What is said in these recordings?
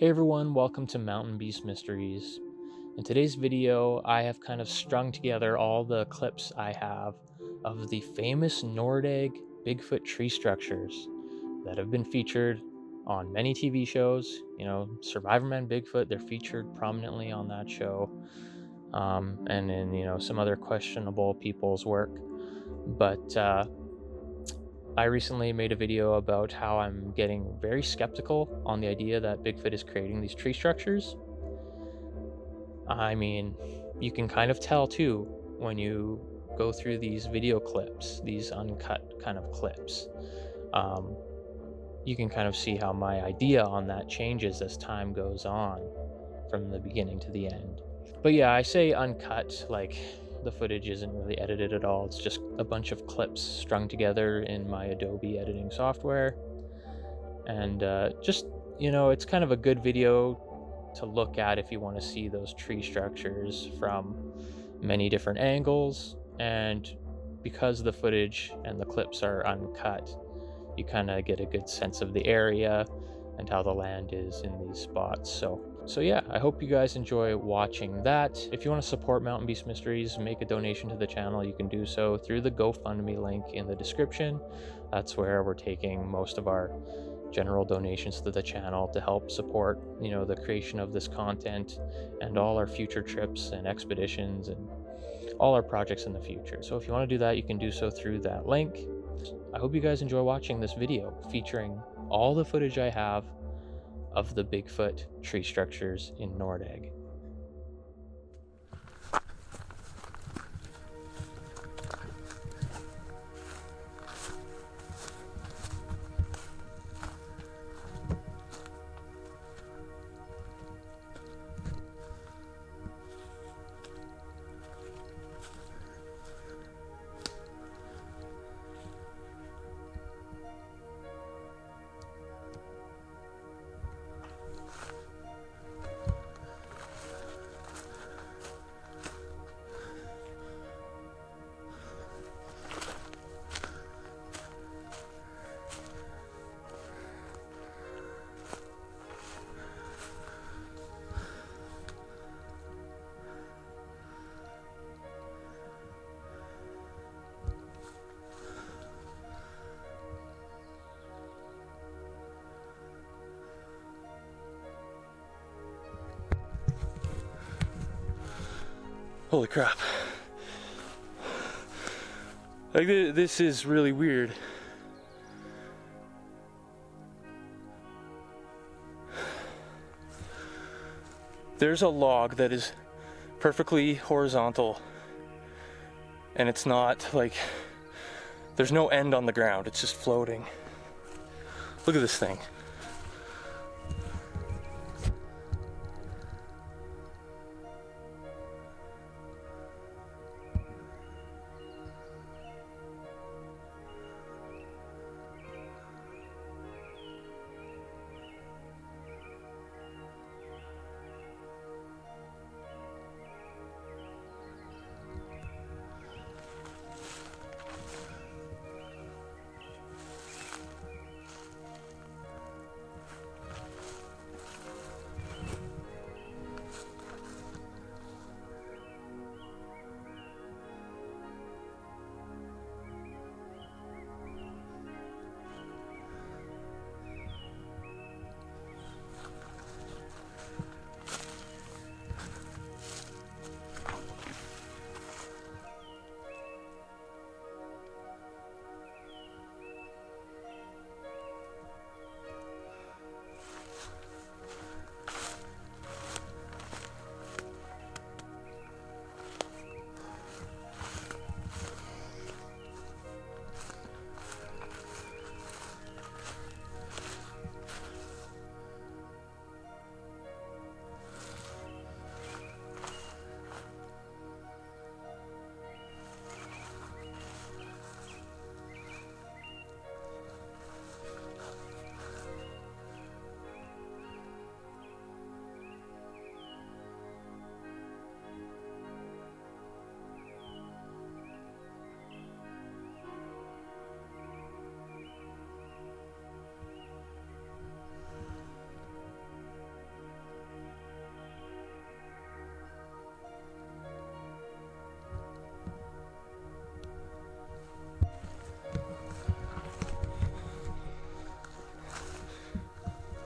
Hey everyone, welcome to Mountain Beast Mysteries. In today's video, I have kind of strung together all the clips I have of the famous Nordegg Bigfoot tree structures that have been featured on many TV shows. You know, Survivorman Bigfoot, they're featured prominently on that show, and in, some other questionable people's work. But I recently made a video about how I'm getting very skeptical on the idea that Bigfoot is creating these tree structures. I mean, you can kind of tell too when you go through these video clips, these uncut kind of clips. Um, you can kind of see how my idea on that changes as time goes on from the beginning to the end. But yeah, I say uncut, like the footage isn't really edited at all. It's just a bunch of clips strung together in my Adobe editing software. And it's kind of a good video to look at if you want to see those tree structures from many different angles. And because the footage and the clips are uncut, you kind of get a good sense of the area and how the land is in these spots. So yeah, I hope you guys enjoy watching that. If you want to support Mountain Beast Mysteries, make a donation to the channel, you can do so through the GoFundMe link in the description. That's where we're taking most of our general donations to the channel to help support, the creation of this content and all our future trips and expeditions and all our projects in the future. So if you want to do that, you can do so through that link. I hope you guys enjoy watching this video featuring all the footage I have of the Bigfoot tree structures in Nordegg. Holy crap. Like, this is really weird. There's a log that is perfectly horizontal, and it's not like, there's no end on the ground, it's just floating. Look at this thing.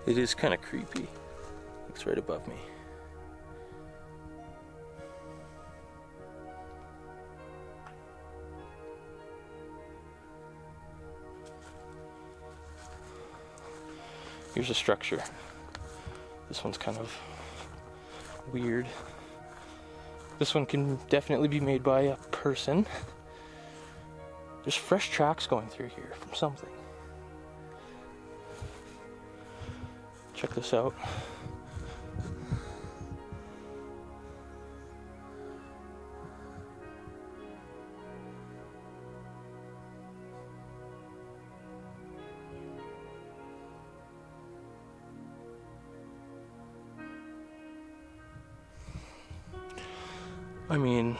It is kind of creepy. It's right above me. Here's a structure. This one's kind of weird. This one can definitely be made by a person. There's fresh tracks going through here from something. Check this out. I mean,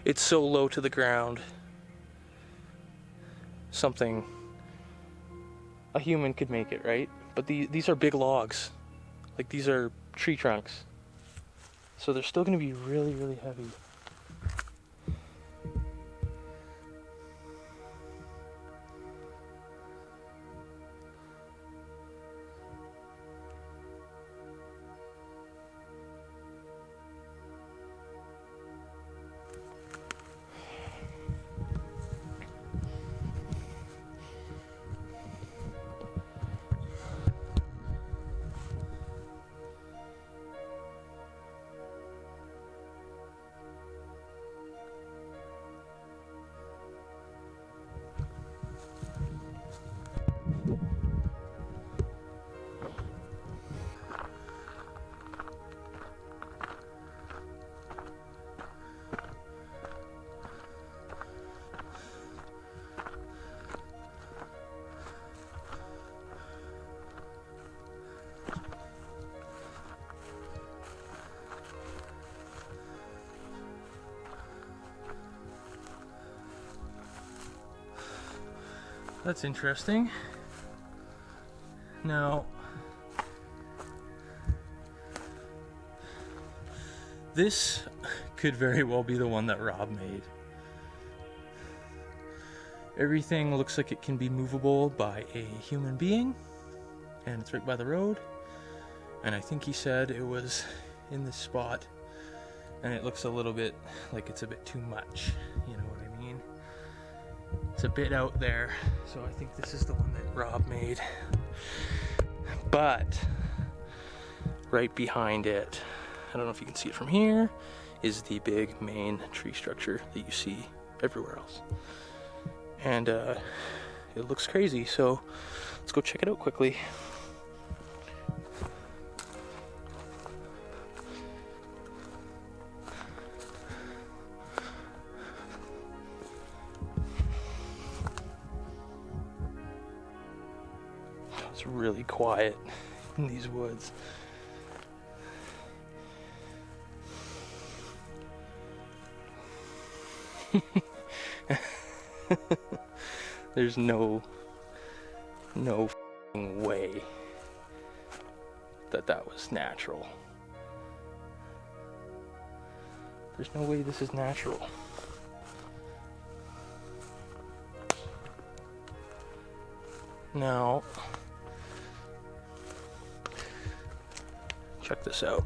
it's so low to the ground. Something, a human could make it, right? But these are big logs. Like, these are tree trunks. So they're still going to be really, really heavy. That's interesting. Now, this could very well be the one that Rob made. Everything looks like it can be movable by a human being, and it's right by the road. And I think he said it was in this spot, and it looks a little bit like it's a bit too much, you know what I mean? It's a bit out there, so I think this is the one that Rob made. But right behind it, I don't know if you can see it from here, is the big main tree structure that you see everywhere else. And it looks crazy, so let's go check it out quickly. It's really quiet in these woods. There's no way that was natural. There's no way this is natural. Now, check this out.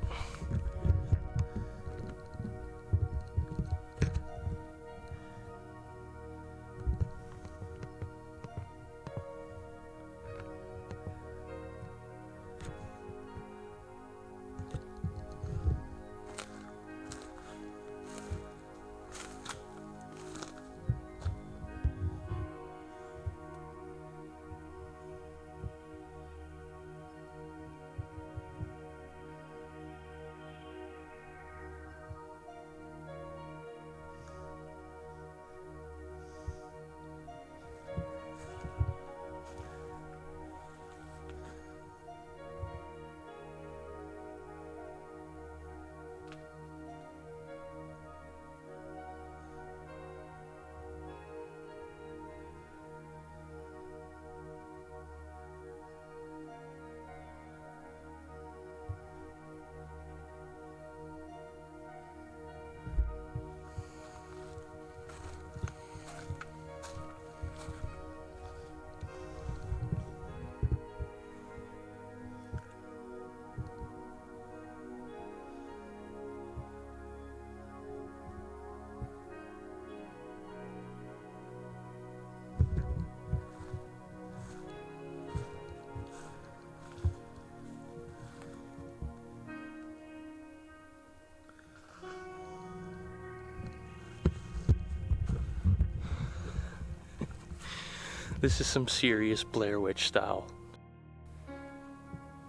This is some serious Blair Witch style.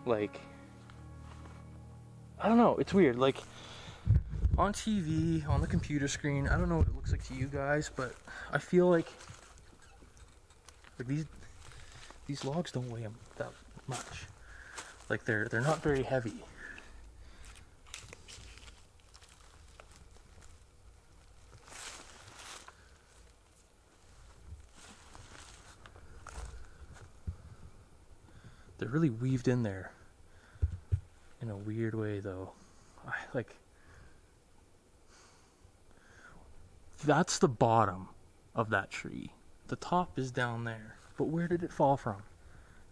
Like, I don't know, it's weird. Like, on TV, on the computer screen, I don't know what it looks like to you guys, but I feel like these logs don't weigh that much. Like, they're not very heavy. They're really weaved in there in a weird way, though. That's the bottom of that tree. The top is down there. But where did it fall from?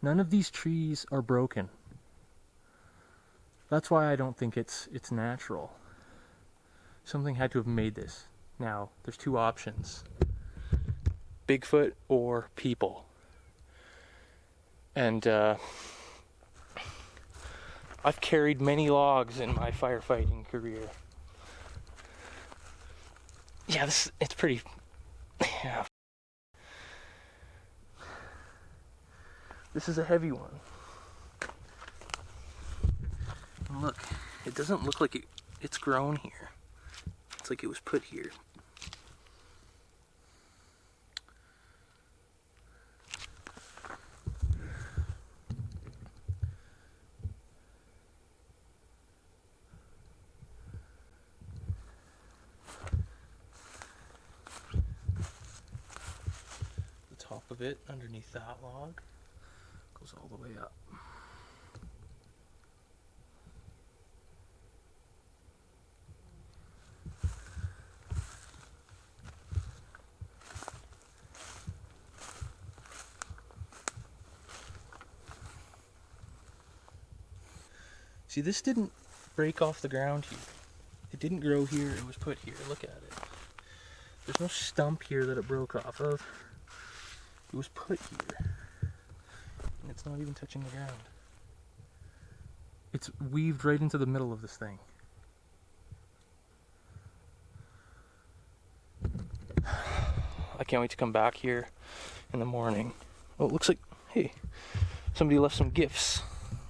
None of these trees are broken. That's why I don't think it's natural. Something had to have made this. Now, there's two options. Bigfoot or people. And I've carried many logs in my firefighting career. Yeah, it's pretty, yeah. This is a heavy one. And look, it doesn't look like it's grown here. It's like it was put here. Top of it underneath that log goes all the way up. See, this didn't break off the ground here. It didn't grow here, it was put here. Look at it. There's no stump here that it broke off of. It was put here, and it's not even touching the ground. It's weaved right into the middle of this thing. I can't wait to come back here in the morning. Oh, it looks like, hey, somebody left some gifts.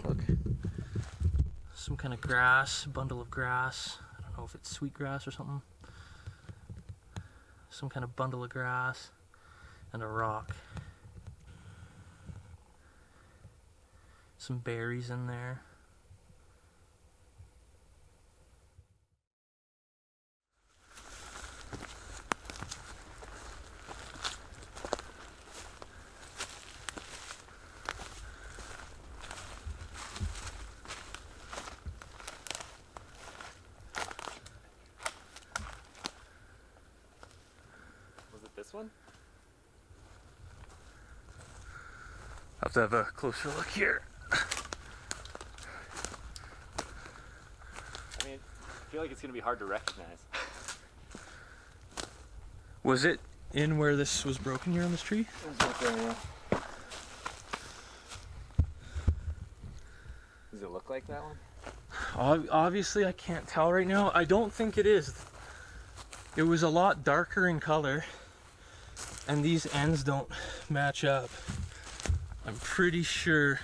Look, some kind of grass, bundle of grass. I don't know if it's sweet grass or something. Some kind of bundle of grass. And a rock. Some berries in there. Was it this one? I'll have to have a closer look here. I mean, I feel like it's gonna be hard to recognize. Was it in where this was broken here on this tree? It was right there, yeah. Does it look like that one? Obviously I can't tell right now. I don't think it is. It was a lot darker in color, and these ends don't match up. I'm pretty sure.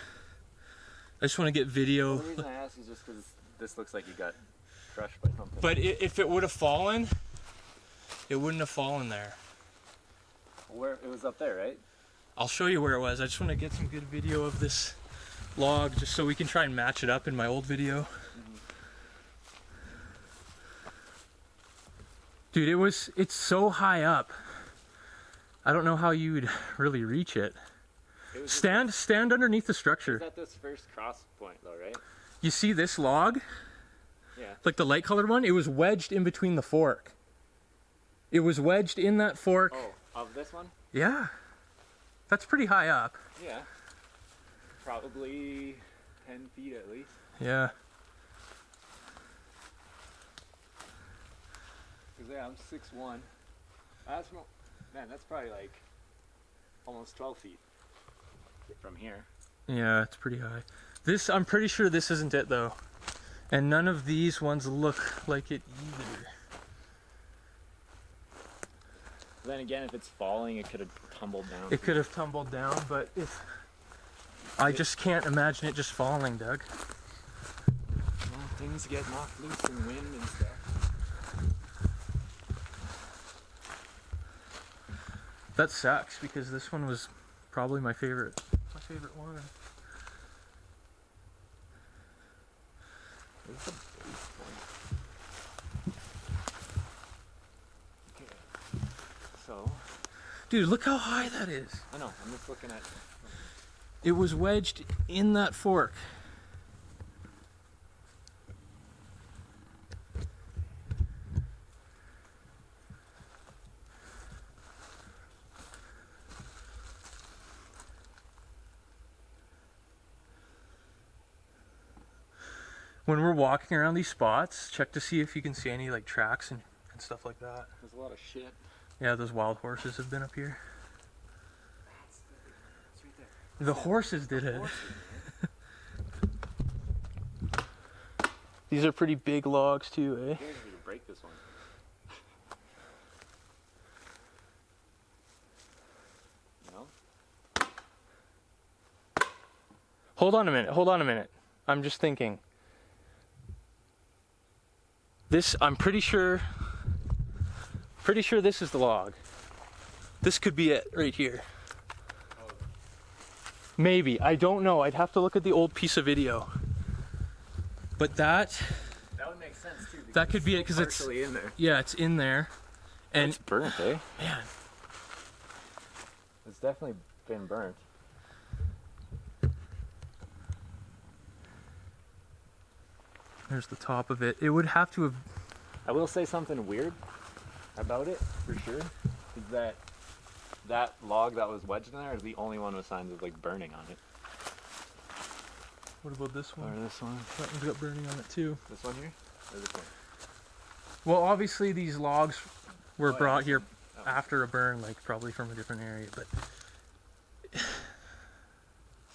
I just want to get video. Well, the reason I ask is just because this looks like you got crushed by something. But if it would have fallen, it wouldn't have fallen there. Where it was up there, right? I'll show you where it was. I just want to get some good video of this log just so we can try and match it up in my old video. Dude, it's so high up. I don't know how you would really reach it. Stand underneath the structure. It's at this first cross point though, right? You see this log? Yeah. Like the light colored one? It was wedged in between the fork. It was wedged in that fork. Oh, of this one? Yeah. That's pretty high up. Yeah. Probably 10 feet at least. Yeah. Cause yeah, I'm 6'1". That's probably like almost 12 feet from here. Yeah, it's pretty high. I'm pretty sure this isn't it though. And none of these ones look like it either. Then again, if it's falling, it could have tumbled down. It could have tumbled down, but if I just can't imagine it just falling, Doug. Well, things get knocked loose in wind and stuff. That sucks because this one was probably my favorite one. There's a base one. Okay. So. Dude, look how high that is. I know. I'm just looking at. It was wedged in that fork. When we're walking around these spots, check to see if you can see any like tracks and stuff like that. There's a lot of shit. Yeah, those wild horses have been up here. It's right there. The horses did it. Horses, These are pretty big logs too, eh? man. You need to break this one. No? Hold on a minute. I'm just thinking. This, I'm pretty sure this is the log. This could be it right here. Oh. Maybe, I don't know. I'd have to look at the old piece of video. But that would make sense too. That could be it because it's partially in there. Yeah, it's in there. And It's burnt, eh? man, It's definitely been burnt. there's the top of it. It would have to have. I will say something weird about it, for sure, is that log that was wedged in there is the only one with signs of like burning on it. What about this Or one? this one. That one's got burning on it too. This one here? Or this one? Well, obviously these logs were Oh, yeah, brought this here one. Oh. after a burn, like probably from a different area. But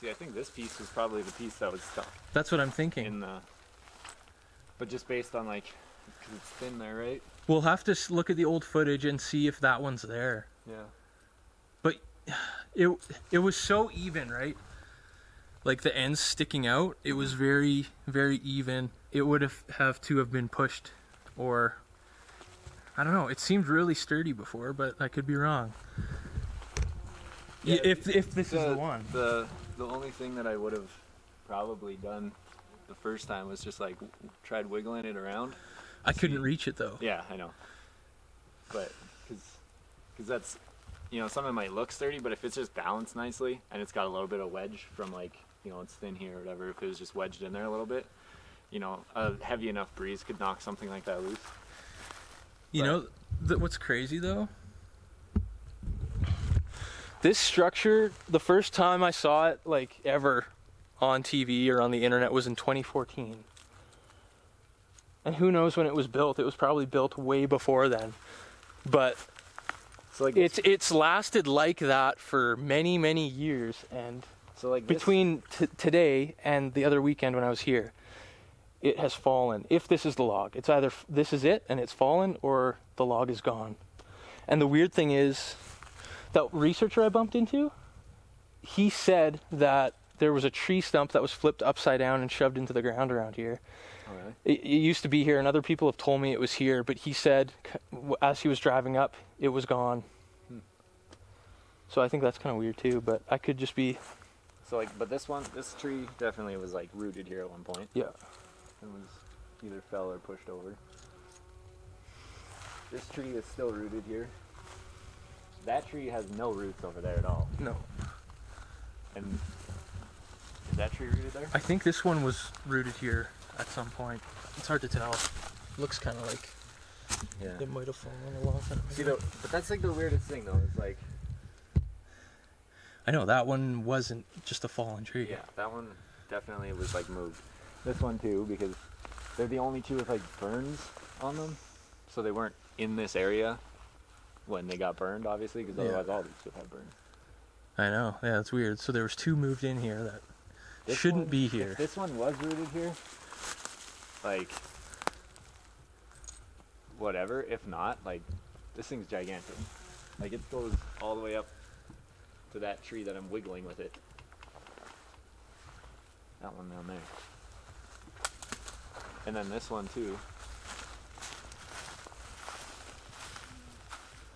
See, I think this piece was probably the piece that was stuck that's what I'm thinking. in the. But just based on like, because it's thin there, right? We'll have to look at the old footage and see if that one's there. Yeah. But it was so even, right? Like the ends sticking out, it was very, very even. It would have to have been pushed, or I don't know. It seemed really sturdy before, but I could be wrong. Yeah, if this is the one. The only thing that I would have probably done the first time was just like tried wiggling it around. I couldn't reach it though. Yeah, I know. But because that's, you know, some of it might look sturdy, but if it's just balanced nicely and it's got a little bit of wedge from like, you know, it's thin here or whatever, if it was just wedged in there a little bit, you know, a heavy enough breeze could knock something like that loose. You know, what's crazy though? This structure, the first time I saw it, like ever on TV or on the internet, was in 2014. And who knows when it was built? It was probably built way before then. But So like it's lasted like that for many, many years. And so like between today and the other weekend when I was here, it has fallen. If this is the log, it's either this is it and it's fallen, or the log is gone. And the weird thing is, that researcher I bumped into, he said that there was a tree stump that was flipped upside down and shoved into the ground around here. Oh, really? It used to be here, and other people have told me it was here, but he said as he was driving up, it was gone. So I think that's kind of weird too, but I could just be... So like, but this tree definitely was like rooted here at one point. Yeah. It was either fell or pushed over. This tree is still rooted here. That tree has no roots over there at all. No. And is that tree rooted there? I think this one was rooted here at some point. It's hard to tell. Looks kind of like Yeah. it might have fallen a long time ago. See, but that's like the weirdest thing though. It's like, I know, that one wasn't just a fallen tree. yeah, that one definitely was like moved. This one too, because they're the only two with like burns on them, so they weren't in this area when they got burned, obviously, because otherwise all these would have burns. I know, yeah, that's weird. So there was two moved in here that This shouldn't one- be here. If this one was rooted here, like, whatever. If not, like, this thing's gigantic. Like it goes all the way up to that tree that I'm wiggling with it. That one down there. And then this one too.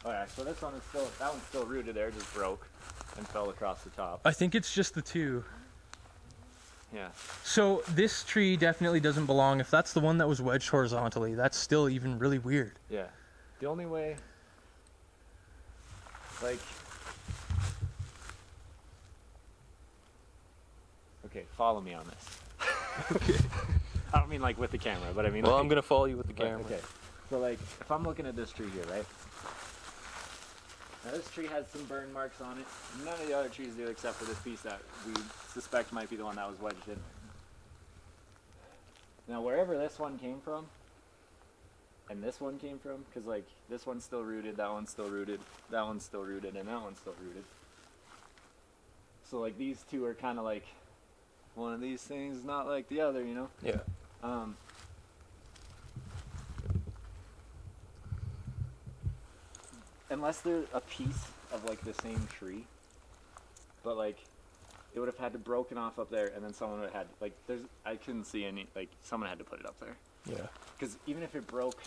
Alright, so this one is still, that one's still rooted there, just broke and fell across the top. I think it's just the two. Yeah. So this tree definitely doesn't belong. If that's the one that was wedged horizontally, that's still even really weird. Yeah. The only way, like, okay, follow me on this. Okay. I don't mean like with the camera, but I mean Well, like, I'm gonna follow you with the but, camera. okay. So like, if I'm looking at this tree here, right? Now this tree has some burn marks on it. None of the other trees do except for this piece that we suspect might be the one that was wedged in. Now wherever this one came from, and this one came from, because like this one's still rooted, that one's still rooted, that one's still rooted, and that one's still rooted. So like these two are kind of like one of these things, not like the other, you know? Yeah. Unless they're a piece of like the same tree, but like it would have had to broken off up there, and then someone would have had like I couldn't see any, like someone had to put it up there. Yeah. Because even if it broke,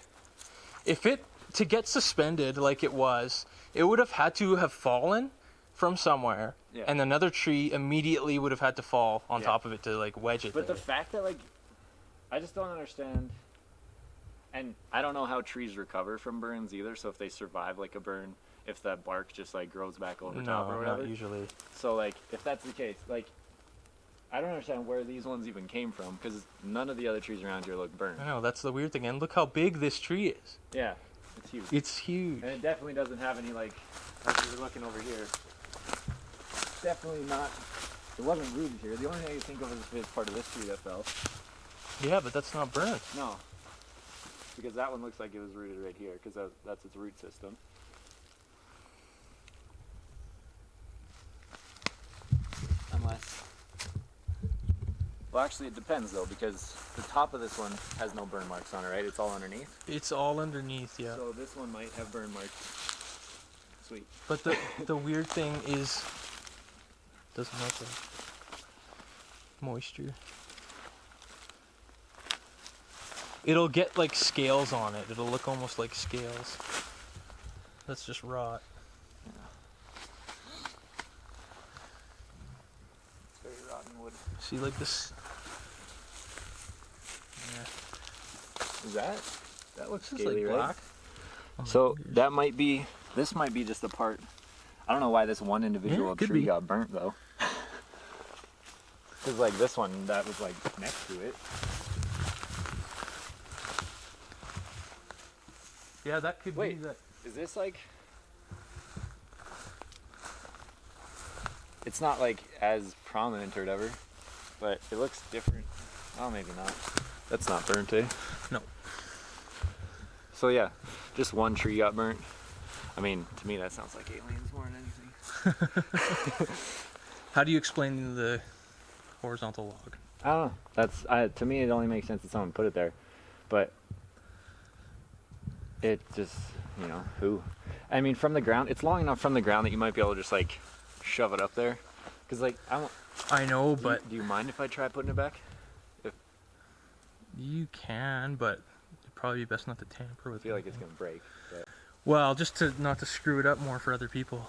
If it, to get suspended like it was, it would have had to have fallen from somewhere, Yeah. and another tree immediately would have had to fall on Yeah. top of it to like wedge it but there. the fact that like I just don't understand, and I don't know how trees recover from burns either. So if they survive like a burn, if that bark just like grows back over top or No, whatever. not usually. So like if that's the case, like I don't understand where these ones even came from, because none of the other trees around here look burned. I know, that's the weird thing. And look how big this tree is. Yeah, it's huge. It's huge. And it definitely doesn't have any, like we were looking over here. Definitely not, it wasn't rooted here. The only thing I can think of is part of this tree that fell. Yeah, but that's not burnt. No, because that one looks like it was rooted right here, because that's its root system. Unless, well actually it depends though, because the top of this one has no burn marks on it, right? It's all underneath. It's all underneath, yeah. So this one might have burn marks. Sweet. But the weird thing is, doesn't have the moisture. It'll get like scales on it. It'll look almost like scales. That's just rot. It's very rotten wood. See, like this. Yeah. That looks This is scaly, like right? black. Oh my So fingers. that might be, this might be just a part. I don't know why this one individual could tree be. got burnt though. Because like this one that was like next to it. Yeah, that could Wait. be that. Is this like, it's not like as prominent or whatever, but it looks different. Oh, maybe not. That's not burnt, eh? No. So yeah, just one tree got burnt. I mean, to me that sounds like aliens more than anything. How do you explain the horizontal log? I don't know. That's to me it only makes sense that someone put it there, but it just, you know, who? I mean, from the ground, it's long enough from the ground that you might be able to just like shove it up there. Cause like I know, but do you mind if I try putting it back? you can, but it'd probably be best not to tamper I with feel like it. it's gonna break. But Well, just to not to screw it up more for other people.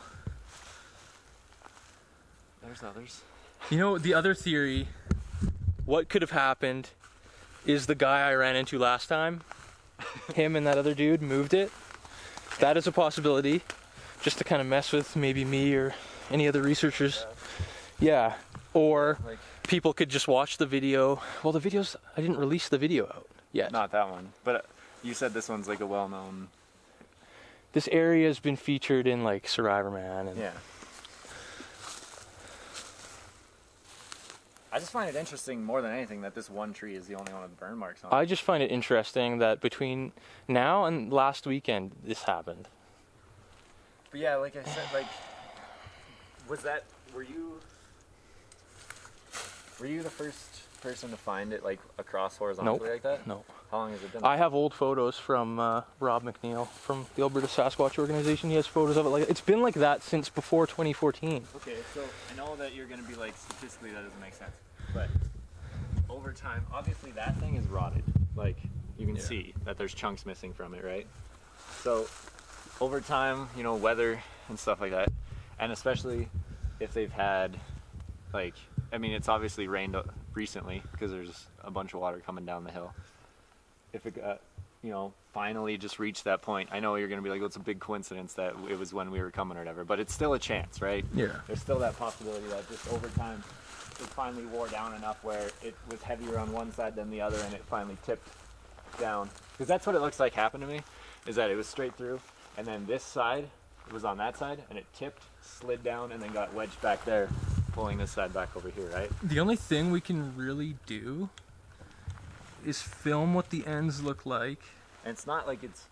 there's others. You know, the other theory, what could have happened is the guy I ran into last time, him and that other dude moved it. That is a possibility, just to kind of mess with maybe me or any other researchers. Yeah, or Like people could just watch the video. Well, the videos, I didn't release the video out yet. not that one, but you said this one's like a well-known. This area has been featured in like Survivor Man and Yeah. I just find it interesting more than anything that this one tree is the only one with burn marks on it. I just find it interesting that between now and last weekend this happened. But yeah, like I said, like, were you the first person to find it like across horizontally like that? No. How long has it been? I have old photos from Rob McNeil from the Alberta Sasquatch organization. He has photos of it. Like, it's been like that since before 2014. Okay, so I know that you're gonna be like, statistically that doesn't make sense, but over time, obviously that thing is rotted. Like, you can see that there's chunks missing from it, right? So over time, you know, weather and stuff like that, and especially if they've had, like, I mean, it's obviously rained recently because there's a bunch of water coming down the hill. If it got, you know, finally just reached that point, I know you're gonna be like, well, it's a big coincidence that it was when we were coming or whatever, but it's still a chance, right? Yeah. There's still that possibility that just over time it finally wore down enough where it was heavier on one side than the other and it finally tipped down. Because that's what it looks like happened to me, is that it was straight through and then this side was on that side and it tipped, slid down, and then got wedged back there, pulling this side back over here, right? The only thing we can really do is film what the ends look like. And it's not like it's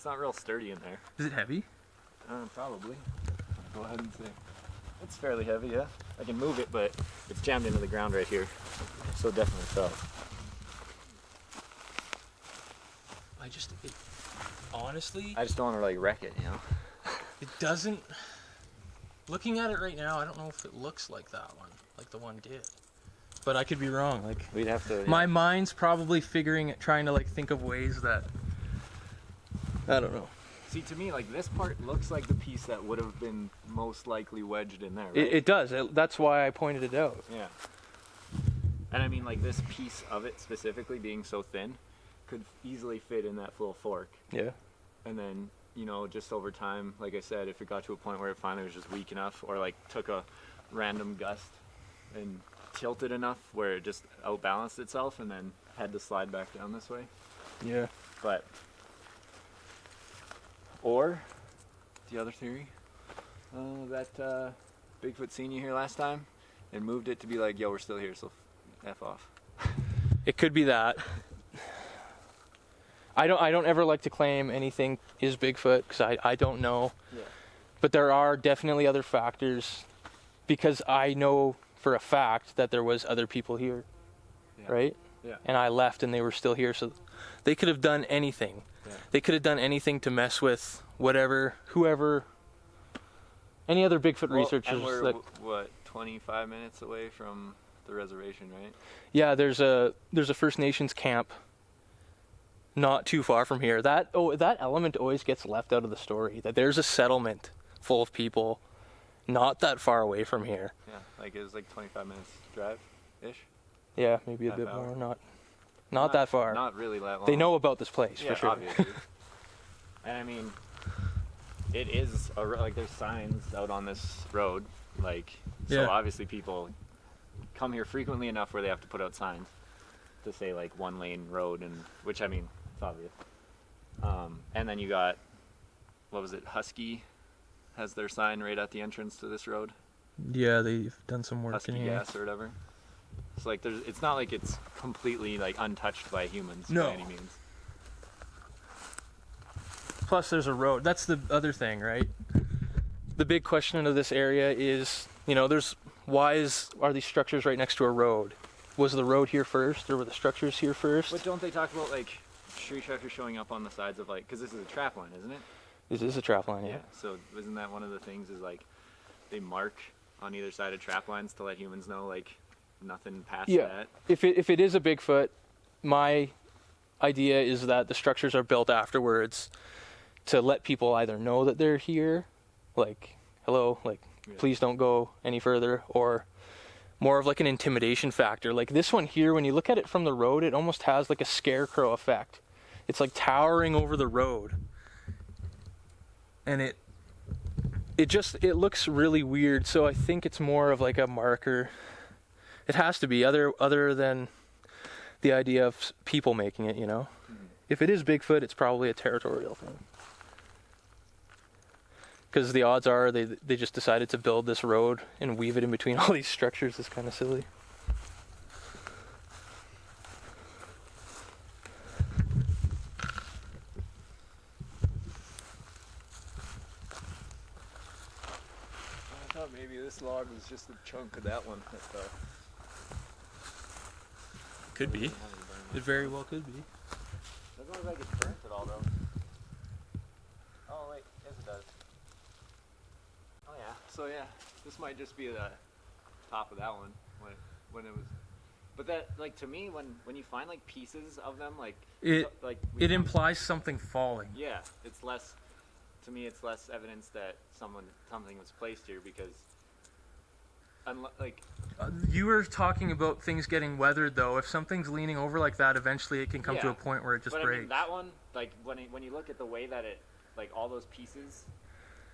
not real sturdy in there. Is it heavy? Probably. Go ahead and see. It's fairly heavy, yeah. I can move it, but it's jammed into the ground right here. So definitely fell. Honestly, I just don't want to like wreck it, you know? it doesn't. Looking at it right now, I don't know if it looks like that one, like the one did. But I could be wrong. Like, We'd have to. my mind's probably trying to like think of ways that, I don't know. See, to me, like this part looks like the piece that would have been most likely wedged in there, right? It does. That's why I pointed it out. Yeah. And I mean, like this piece of it specifically being so thin could easily fit in that little fork. Yeah. And then, you know, just over time, like I said, if it got to a point where it finally was just weak enough or like took a random gust and tilted enough where it just outbalanced itself and then had to slide back down this way. Yeah. But, or the other theory, that Bigfoot seen you here last time and moved it to be like, yo, we're still here, so F off. It could be that. I don't ever like to claim anything is Bigfoot because I don't know. Yeah. But there are definitely other factors because I know for a fact that there was other people here, right? Yeah. And I left and they were still here, so they could have done anything. Yeah. They could have done anything to mess with whoever, any other Bigfoot researchers. And we're, that, what, 25 minutes away from the reservation, right? yeah, there's a First Nations camp not too far from here. That element always gets left out of the story, that there's a settlement full of people not that far away from here. Yeah, like it was like 25 minutes drive-ish. Yeah, maybe a Half bit hour. more. Not that far. Not really that long. They know about this place, yeah, for sure. Obviously. And I mean, it is like there's signs out on this road, like so Yeah. obviously people come here frequently enough where they have to put out signs to say like 1-lane road, and which I mean it's obvious. And then you got, what was it? Husky has their sign right at the entrance to this road. Yeah, they've done some work Husky in here. gas or whatever. It's like it's not like it's completely like untouched by humans No. by any means. Plus, there's a road. That's the other thing, right? The big question of this area is, you know, are these structures right next to a road? Was the road here first, or were the structures here first? But don't they talk about like tree tractors showing up on the sides of like, because this is a trap line, isn't it? This is a trap line, yeah. So isn't that one of the things is like they mark on either side of trap lines to let humans know like nothing past that? If it is a Bigfoot, my idea is that the structures are built afterwards to let people either know that they're here, like, hello, like, please don't go any further, or more of like an intimidation factor. Like this one here, when you look at it from the road, it almost has like a scarecrow effect. It's like towering over the road. And it looks really weird, so I think it's more of like a marker. It has to be, other than the idea of people making it, you know? Mm-hmm. If it is Bigfoot, it's probably a territorial thing. Because the odds are they just decided to build this road and weave it in between all these structures is kind of silly. I thought maybe this log was just a chunk of that one that fell. could be. It very well could be. Doesn't look like it's burnt at all though. Oh wait, yes it does. Oh yeah. So yeah, this might just be the top of that one when it was. But that, like, to me, when you find like pieces of them, like It it implies something falling. Yeah, it's less. To me, it's less evidence that something was placed here because, like. You were talking about things getting weathered, though. If something's leaning over like that, eventually it can come to a point where it just breaks. I mean, that one, like when you look at the way that it, like all those pieces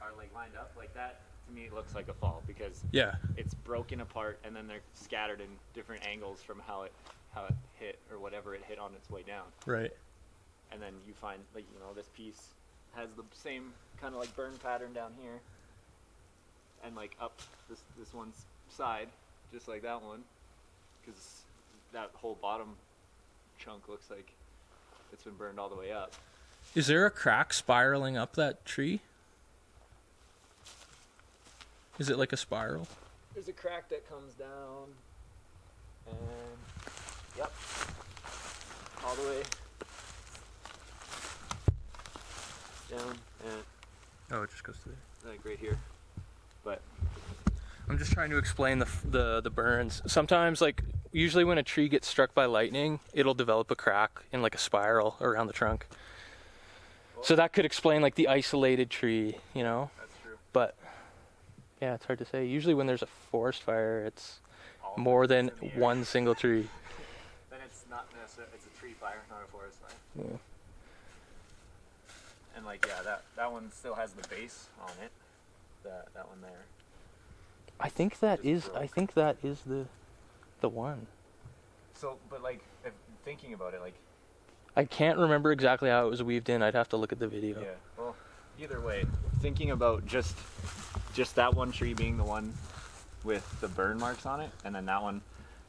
are like lined up like that, to me it looks like a fall because it's broken apart and then they're scattered in different angles from how it hit or whatever it hit on its way down. Right. And then you find, like, you know, this piece has the same kind of like burn pattern down here and like up this one side, just like that one, because that whole bottom chunk looks like it's been burned all the way up. Is there a crack spiraling up that tree? Is it like a spiral? There's a crack that comes down and yep, all the way down and Oh, it just goes to there. like right here. But I'm just trying to explain the burns. Sometimes, like, usually when a tree gets struck by lightning, it'll develop a crack in like a spiral around the trunk. So that could explain like the isolated tree, you know? that's true. But yeah, it's hard to say. Usually when there's a forest fire, it's All more than in the air. one single tree. Then it's not necessarily, it's a tree fire, not a forest fire. Yeah. And like, yeah, that one still has the base on it. That one there. I think that Just is. broke. I think that is the one. So, but like, if thinking about it, like, I can't remember exactly how it was weaved in. I'd have to look at the video. yeah. Well, either way, thinking about just that one tree being the one with the burn marks on it, and then that one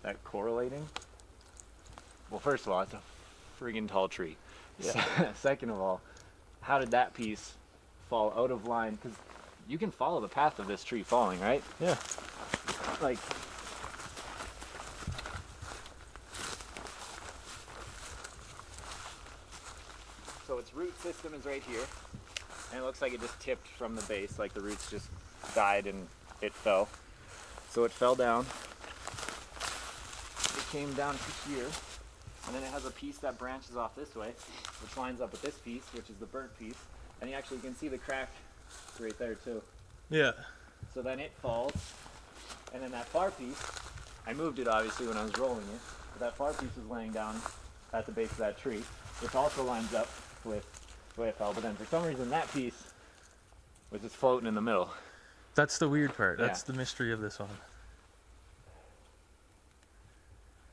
that correlating. Well, first of all, it's a friggin' tall tree. Yeah. Second of all, how did that piece fall out of line? Because you can follow the path of this tree falling, right? Yeah. Like, so its root system is right here, and it looks like it just tipped from the base, like the roots just died and it fell. So it fell down, it came down to here, and then it has a piece that branches off this way, which lines up with this piece, which is the burnt piece, and you can see the crack right there too. Yeah. So then it falls, and then that far piece, I moved it obviously when I was rolling it, but that far piece was laying down at the base of that tree, which also lines up with the way it fell, but then for some reason that piece was just floating in the middle. That's the weird part. That's Yeah. the mystery of this one.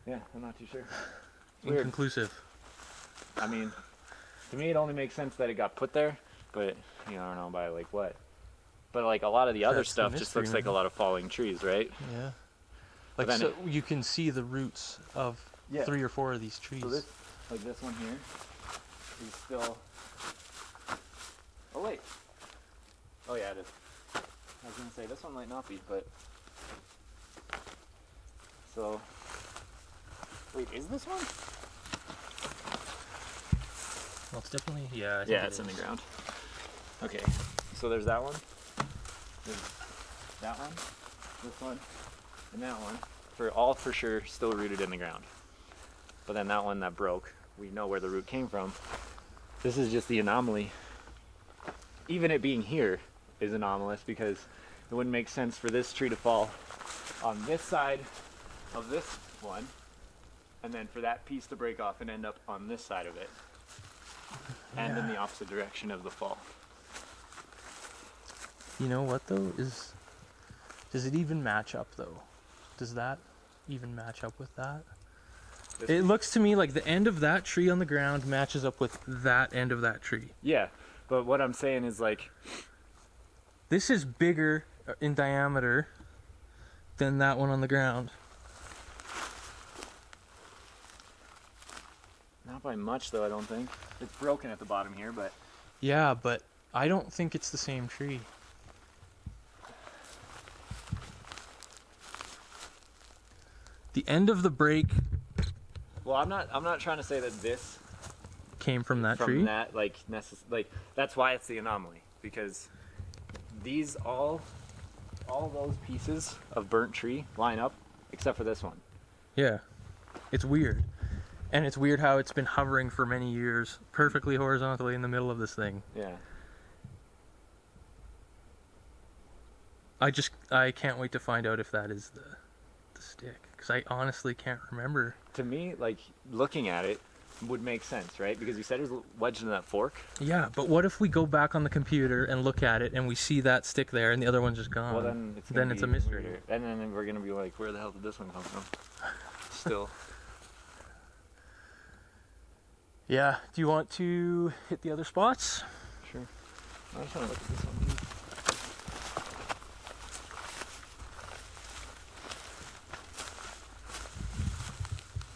Yeah, I'm not too sure. Weird. Inconclusive. I mean, to me it only makes sense that it got put there, but, you know, I don't know by like what. But like a lot of the other That's the stuff just mystery, looks like a man. lot of falling trees, right? Yeah. But Like, then so you can see the roots of Yeah. 3 or 4 of these trees. So this, like this one here, is still. Oh wait. Oh yeah, it is. I was gonna say this one might not be, but. So. Wait, is this one? Well, it's definitely, yeah. I think Yeah, it it's in the is. ground. Okay, so there's that one. There's that one, this one, and that one. For sure still rooted in the ground. But then that one that broke, we know where the root came from. This is just the anomaly. Even it being here is anomalous because it wouldn't make sense for this tree to fall on this side of this one, and then for that piece to break off and end up on this side of it, and in the opposite direction of the fall. You know what, though? Does it even match up, though? Does that even match up with that? This It piece- looks to me like the end of that tree on the ground matches up with that end of that tree. Yeah, but what I'm saying is like, This is bigger in diameter than that one on the ground. not by much though, I don't think. It's broken at the bottom here, but Yeah, but I don't think it's the same tree. The end of the break Well, I'm not trying to say that this Came from that from tree? that like that's why it's the anomaly, because these all those pieces of burnt tree line up except for this one. Yeah. It's weird. And it's weird how it's been hovering for many years perfectly horizontally in the middle of this thing. Yeah. I can't wait to find out if that is the stick, because I honestly can't remember. To me, like, looking at it would make sense, right? Because you said it was wedged in that fork. Yeah, but what if we go back on the computer and look at it and we see that stick there and the other one's just gone? Well, then it's Then it's a mystery. weirder. And then we're gonna be like, where the hell did this one come from? Still. Yeah. Do you want to hit the other spots? Sure. I just want to look at this one.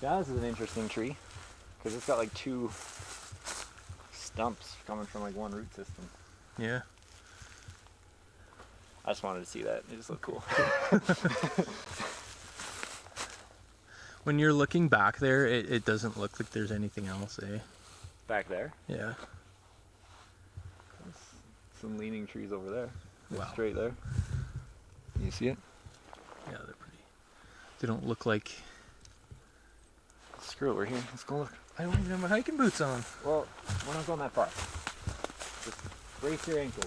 Yeah, this is an interesting tree, because it's got like two stumps coming from like one root system. Yeah. I just wanted to see that. It just looked cool. When you're looking back there, it doesn't look like there's anything else, eh? Back there, Yeah. some leaning trees over there. Wow. Straight there. You see it? Yeah, they're pretty. They don't look like... Screw it, we're here. Let's go look. I don't even have my hiking boots on. Well, we're not going that far. Just brace your ankles.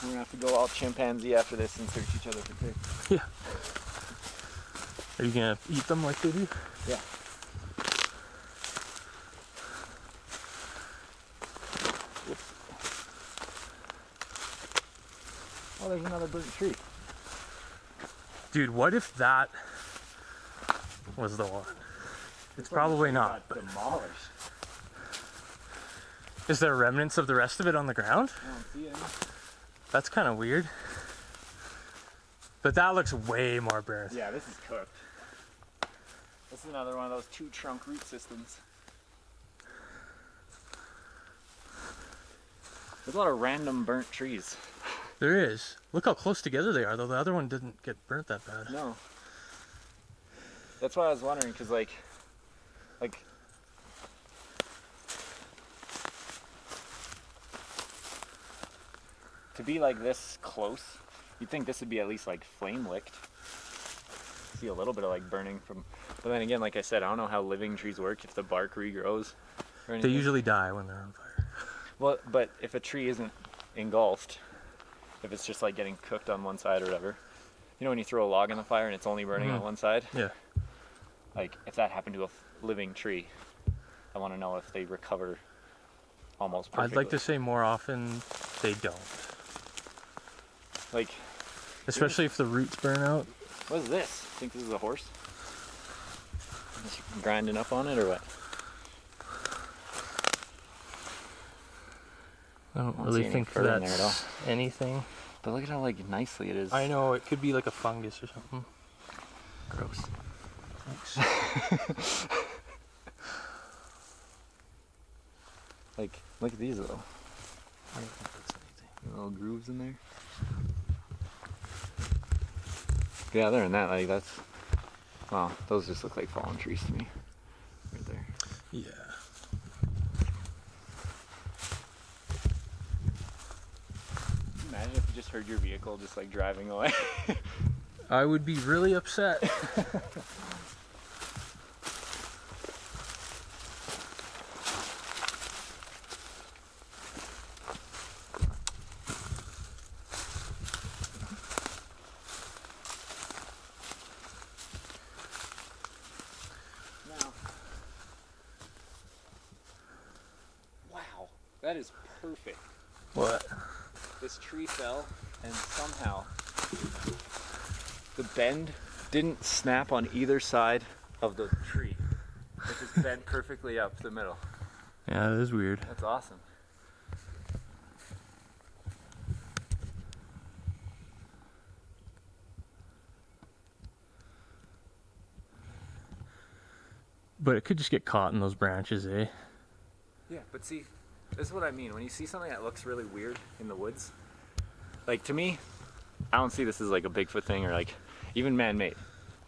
We're gonna have to go all chimpanzee after this and search each other for pics. Yeah. Are you gonna eat them like they do? Yeah. Oh, there's another burnt tree. Dude, what if that was the one? It's probably not. Got demolished. Is there remnants of the rest of it on the ground? I don't see any. That's kind of weird. But that looks way more burnt. Yeah, this is cooked. This is another one of those two trunk root systems. There's a lot of random burnt trees. There is. Look how close together they are, though. The other one didn't get burnt that bad. No. That's why I was wondering, because like to be like this close, you'd think this would be at least like flame licked. See a little bit of like burning from, but then again, like I said, I don't know how living trees work, if the bark regrows or anything. They usually die when they're on fire. Well, but if a tree isn't engulfed, if it's just like getting cooked on one side or whatever, you know when you throw a log in the fire and it's only burning on one side? Yeah. Like if that happened to a living tree, I want to know if they recover almost perfectly. I'd like to say more often they don't. Like, Especially if the roots burn out. what is this? Think this is a horse? Is you grinding up on it or what? I don't I don't really see any think fur in there at that's anything. But look at how like nicely it is. I know, it could be like a fungus or something. Gross. Thanks. Like, look at these little I don't think that's anything. little grooves in there. Yeah, other than that, like that's, wow, those just look like fallen trees to me, right there. Yeah. Imagine if you just heard your vehicle just like driving away. I would be really upset. Now, wow, that is perfect. What? This tree fell and somehow the bend didn't snap on either side of the tree. It just bent perfectly up the middle. Yeah, that is weird. That's awesome. But it could just get caught in those branches, eh? Yeah, but see, this is what I mean. When you see something that looks really weird in the woods, like to me, I don't see this as like a Bigfoot thing or like even man-made.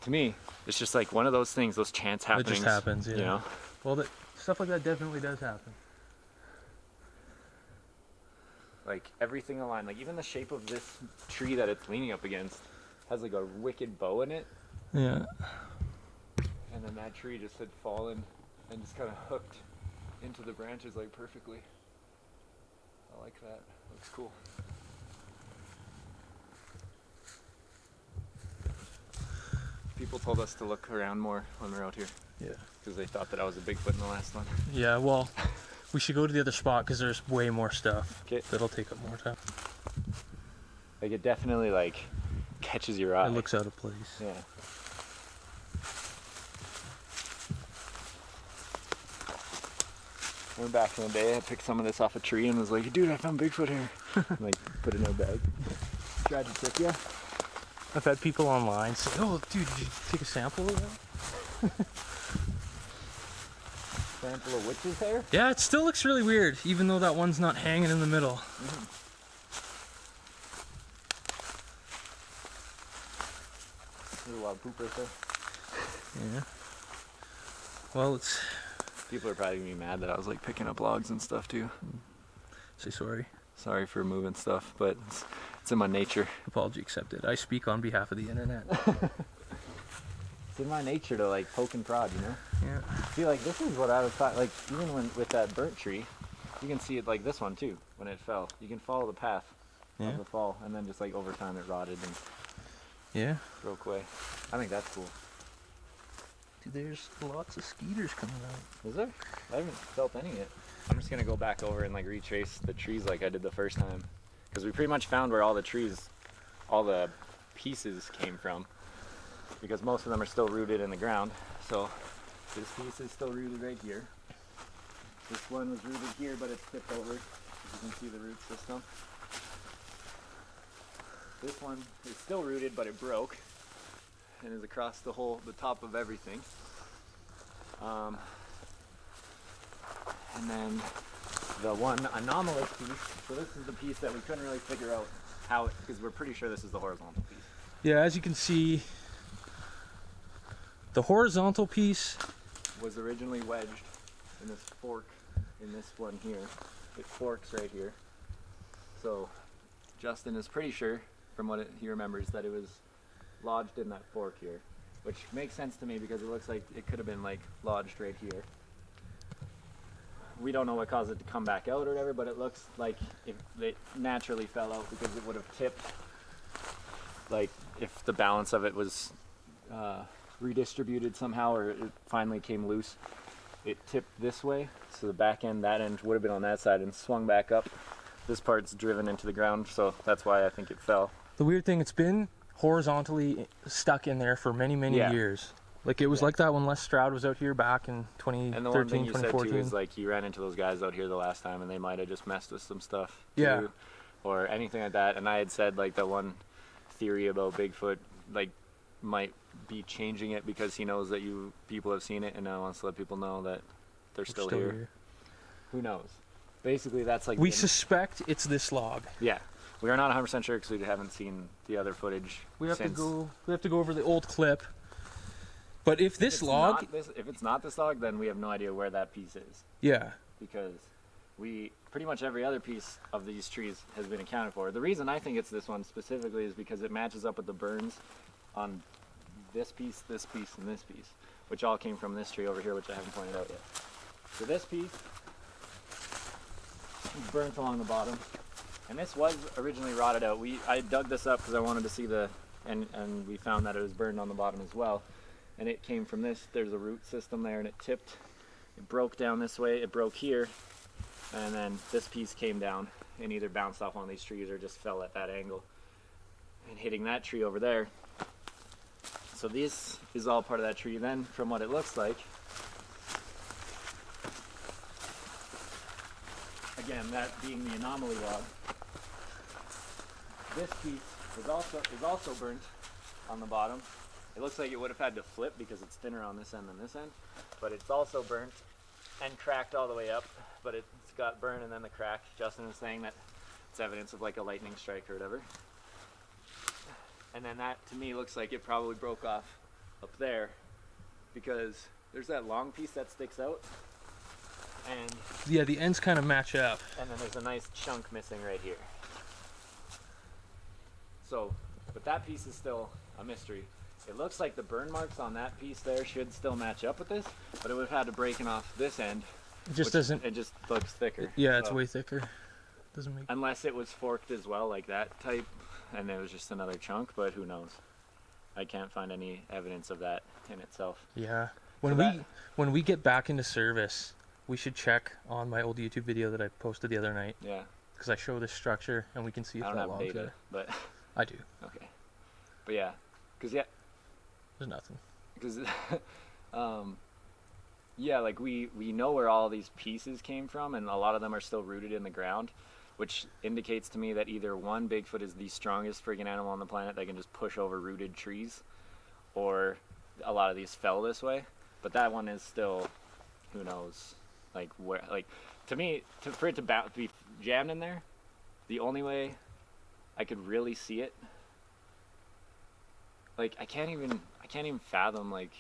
To me, it's just like one of those things, those chance happenings. It just happens, yeah. You know? Well, stuff like that definitely does happen. Like everything aligned, like even the shape of this tree that it's leaning up against has like a wicked bow in it. Yeah. And then that tree just had fallen and just kind of hooked into the branches like perfectly. I like that. Looks cool. People told us to look around more when we're out here. Yeah. Because they thought that I was a Bigfoot in the last one. Yeah, well, we should go to the other spot because there's way more stuff. Okay. That'll take up more time. Like it definitely like catches your eye. It looks out of place. Yeah. Remember back in the day, I picked some of this off a tree and was like, dude, I found Bigfoot here. Like, put it in a bag. Tried to trick ya. I've had people online say, oh, dude, did you take a sample of that? Sample of witch's hair? Yeah, it still looks really weird, even though that one's not hanging in the middle. Mm-hmm. There's a lot of poop right there. Yeah. Well, it's... People are probably gonna be mad that I was like picking up logs and stuff too. Say sorry. Sorry for moving stuff, but it's in my nature. Apology accepted. I speak on behalf of the internet. It's in my nature to like poke and prod, you know? Yeah. See, like this is what I was thought. Like even when with that burnt tree, you can see it like this one too. When it fell, you can follow the path of the fall, and then just like over time it rotted and Yeah. broke away. I think that's cool. Dude, there's lots of skeeters coming out. Is there? I haven't felt any yet. I'm just gonna go back over and like retrace the trees like I did the first time, because we pretty much found where all the trees, all the pieces came from, because most of them are still rooted in the ground. So this piece is still rooted right here. This one was rooted here, but it's tipped over. As you can see the root system. This one is still rooted, but it broke and is across the top of everything. And then the one anomalous piece, so this is the piece that we couldn't really figure out how it, because we're pretty sure this is the horizontal piece. Yeah, as you can see, the horizontal piece Was originally wedged in this fork, in this one here. It forks right here. So Justin is pretty sure, from what he remembers, that it was lodged in that fork here, which makes sense to me because it looks like it could have been like lodged right here. We don't know what caused it to come back out or whatever, but it looks like it naturally fell out because it would have tipped, like if the balance of it was redistributed somehow, or it finally came loose. It tipped this way, so the back end, that end would have been on that side and swung back up. This part's driven into the ground, so that's why I think it fell. The weird thing, it's been horizontally stuck in there for many, many years. Like it was like that when Les Stroud was out here back in 2013, And the one thing you 2014. said too is like he ran into those guys out here the last time and they might have just messed with some stuff too, Yeah. or anything like that. And I had said like the one theory about Bigfoot like might be changing it because he knows that people have seen it and now wants to let people know that they're still here. Who knows? Basically, that's like we suspect it's this log. Yeah, we are not 100% sure because we haven't seen the other footage. We have since. to go over the old clip. But if this log, if it's not this log, then we have no idea where that piece is. yeah, Because pretty much every other piece of these trees has been accounted for. The reason I think it's this one specifically is because it matches up with the burns on this piece, and this piece, which all came from this tree over here, which I haven't pointed out yet. So this piece is burnt along the bottom, and this was originally rotted out. I dug this up because I wanted to see and we found that it was burned on the bottom as well. And it came from this. There's a root system there, and it tipped. It broke down this way. It broke here, and then this piece came down and either bounced off one of these trees or just fell at that angle and hitting that tree over there. So this is all part of that tree. Then, from what it looks like, again, that being the anomaly log, this piece is also burnt on the bottom. It looks like it would have had to flip because it's thinner on this end than this end, but it's also burnt and cracked all the way up, but it's got burned and then the crack. Justin was saying that it's evidence of like a lightning strike or whatever. And then that to me looks like it probably broke off up there because there's that long piece that sticks out. And Yeah, the ends kind of match up. and then there's a nice chunk missing right here. So, but that piece is still a mystery. It looks like the burn marks on that piece there should still match up with this, but it would have had to breaking off this end. It just doesn't. It just looks thicker. Yeah, it's So, way thicker. Doesn't make. unless it was forked as well, like that type, and it was just another chunk, but who knows? I can't find any evidence of that in itself. Yeah. So When we get back into service, we should check on my old YouTube video that I posted the other night Yeah, because I show this structure and we can see if I don't that have log's data, there. but I do. okay. But yeah, because yeah, There's nothing. because yeah, like we know where all these pieces came from, and a lot of them are still rooted in the ground, which indicates to me that either one, Bigfoot is the strongest freaking animal on the planet that can just push over rooted trees, or a lot of these fell this way. But that one is still, who knows, like where, like to me, for it to be jammed in there, the only way I could really see it, like I can't even fathom like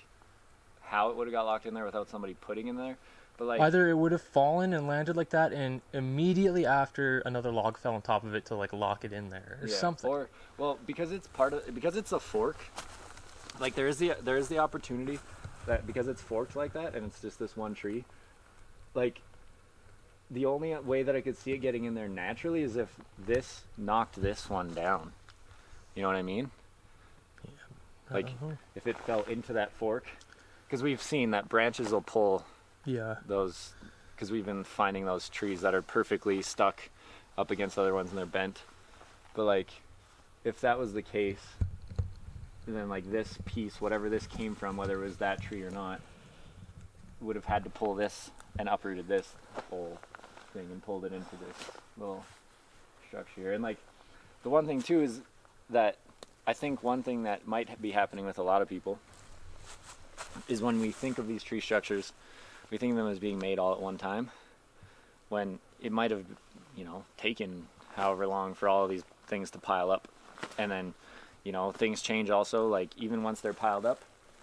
how it would have got locked in there without somebody putting in there. But like Either it would have fallen and landed like that, and immediately after another log fell on top of it to like lock it in there, or something. Or well, because it's a fork, like there is the opportunity that because it's forked like that and it's just this one tree, like the only way that I could see it getting in there naturally is if this knocked this one down. You know what I mean? Like if it fell into that fork, because we've seen that branches will pull Yeah. those, because we've been finding those trees that are perfectly stuck up against other ones and they're bent. But like if that was the case, then like this piece, whatever this came from, whether it was that tree or not, would have had to pull this and uprooted this whole thing and pulled it into this little structure here. And like the one thing too is that I think one thing that might be happening with a lot of people is when we think of these tree structures, we think of them as being made all at one time, when it might have, you know, taken however long for all of these things to pile up. And then, you know, things change also, like even once they're piled up,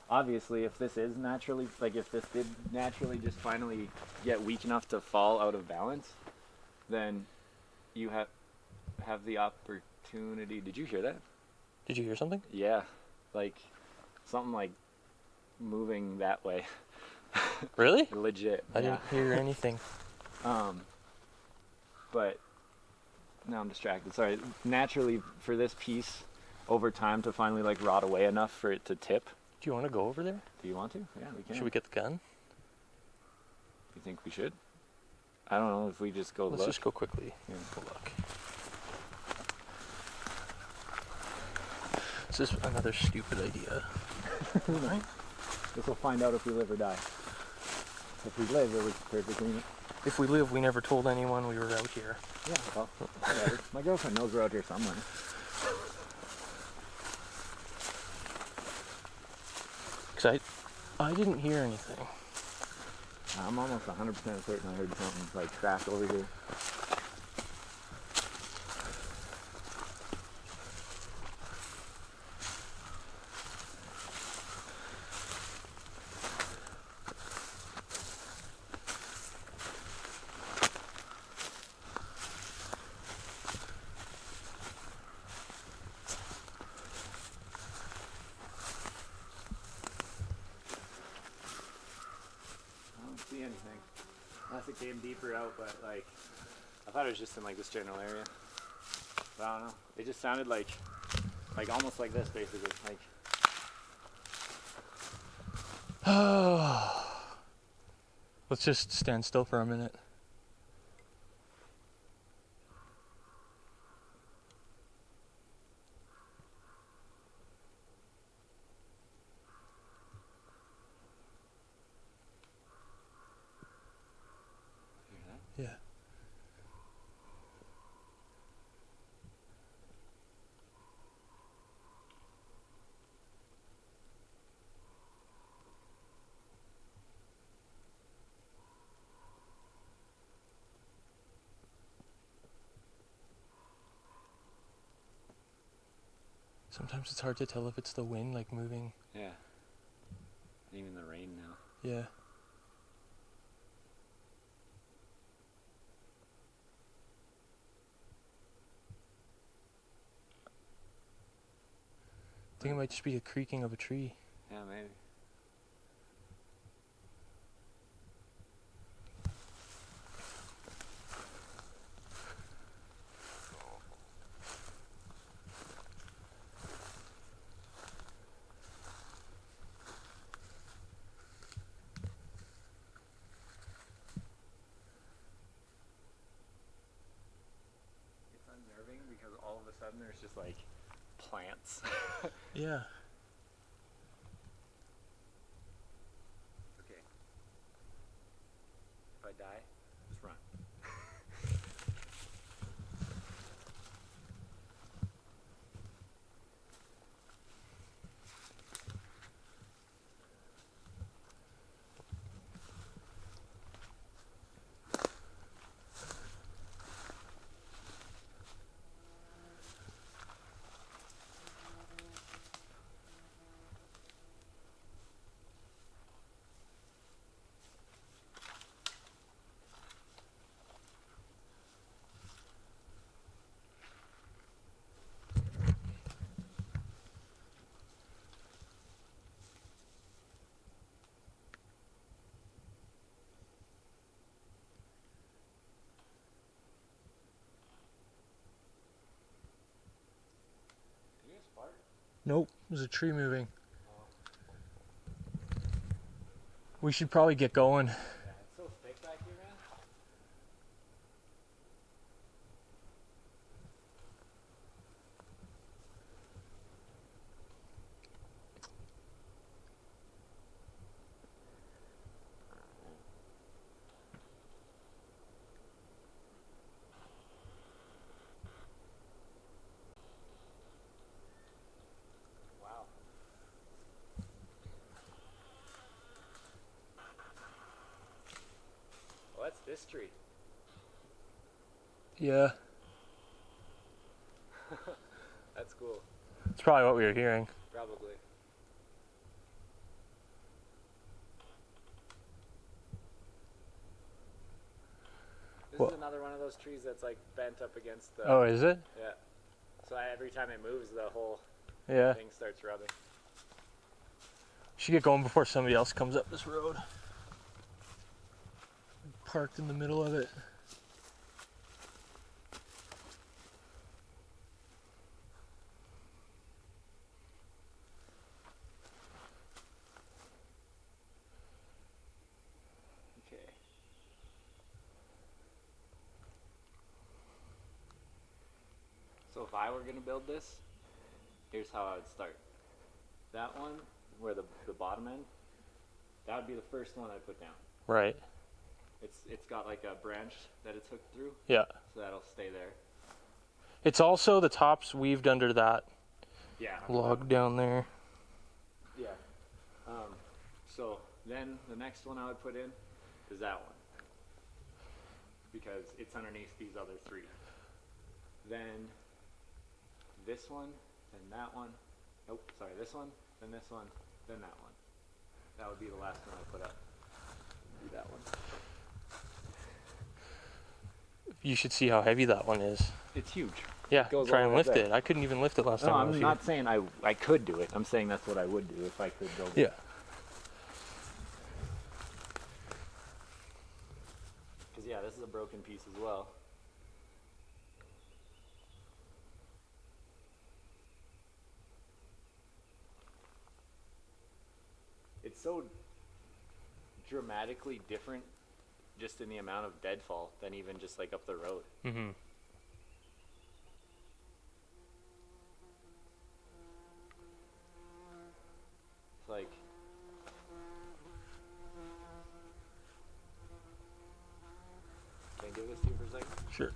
obviously if this is naturally, like if this did naturally just finally get weak enough to fall out of balance, then you have the opportunity. Did you hear that? Did you hear something? Yeah, like something like moving that way. Really? Legit. I didn't hear anything. But now I'm distracted. Sorry. Naturally, for this piece, over time to finally like rot away enough for it to tip. Do you want to go over there? Do you want to? Yeah, we can. Should we get the gun? You think we should? I don't know if we just go Let's look. just go quickly. Yeah. Go look. This is another stupid idea. Right? Guess we'll find out if we live or die. If we live, it was perfectly. If we live, we never told anyone we were out here. Yeah, well, whatever. My girlfriend knows we're out here somewhere. Because I didn't hear anything. I'm almost 100% certain I heard something like crack over here. See anything unless it came deeper out, but like I thought it was just in like this general area, but I don't know, it just sounded like almost like this basically, like Let's just stand still for a minute. Yeah. Sometimes it's hard to tell if it's the wind, like moving. Yeah. Even the rain now. Yeah. I think it might just be a creaking of a tree. Yeah, maybe. It's unnerving because all of a sudden there's just like plants. Yeah. Okay. If I die, just run. Did you guys fart? Nope, there's a tree moving. We should probably get going. Yeah, it's so thick back here, man. Wow. Well, that's this tree. Yeah, That's cool. it's probably what we were hearing. Probably. This Well- is another one of those trees that's like bent up against the. Oh, is it? Yeah. So every time it moves, the whole Yeah. thing starts rubbing. Should get going before somebody else comes up this road. Parked in the middle of it. Okay. So if I were gonna build this, here's how I would start. That one, where the bottom end, that would be the first one I put down. Right. It's got like a branch that it's hooked through, Yeah. so that'll stay there. It's also the top's weaved under that Yeah. log down there. Yeah. So then the next one I would put in is that one, because it's underneath these other three. Then this one, then that one. Nope, sorry, this one, then this one, then that one. That would be the last one I put up. Do that one. You should see how heavy that one is. It's huge. Yeah, goes try all and the way lift there. it. I couldn't even lift it last No, time I was I'm here. not saying I could do it. I'm saying that's what I would do if I could build it. Yeah. Because yeah, this is a broken piece as well. It's so dramatically different just in the amount of deadfall than even just like up the road. Mm-hmm. It's like can I give this to you for a second? Sure.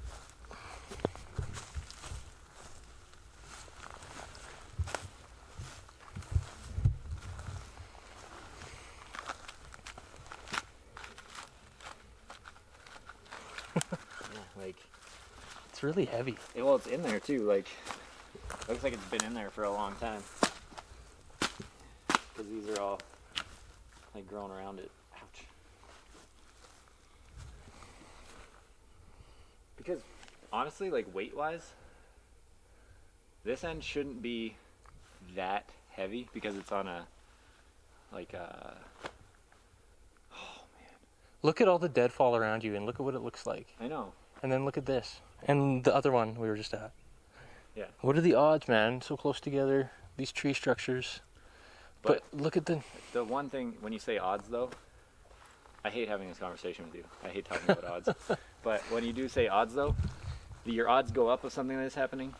Yeah, like It's really heavy. well, it's in there too. Like Looks like it's been in there for a long time. Because these are all like growing around it. Ouch. Because honestly, like weight-wise, this end shouldn't be that heavy because it's on a like a. Oh man! Look at all the deadfall around you, and look at what it looks like. I know. And then look at this, and the other one we were just at. Yeah. What are the odds, man? So close together, these tree structures. But look at the one thing when you say odds, though, I hate having this conversation with you. I hate talking about odds. But when you do say odds, though, your odds go up with something that is happening,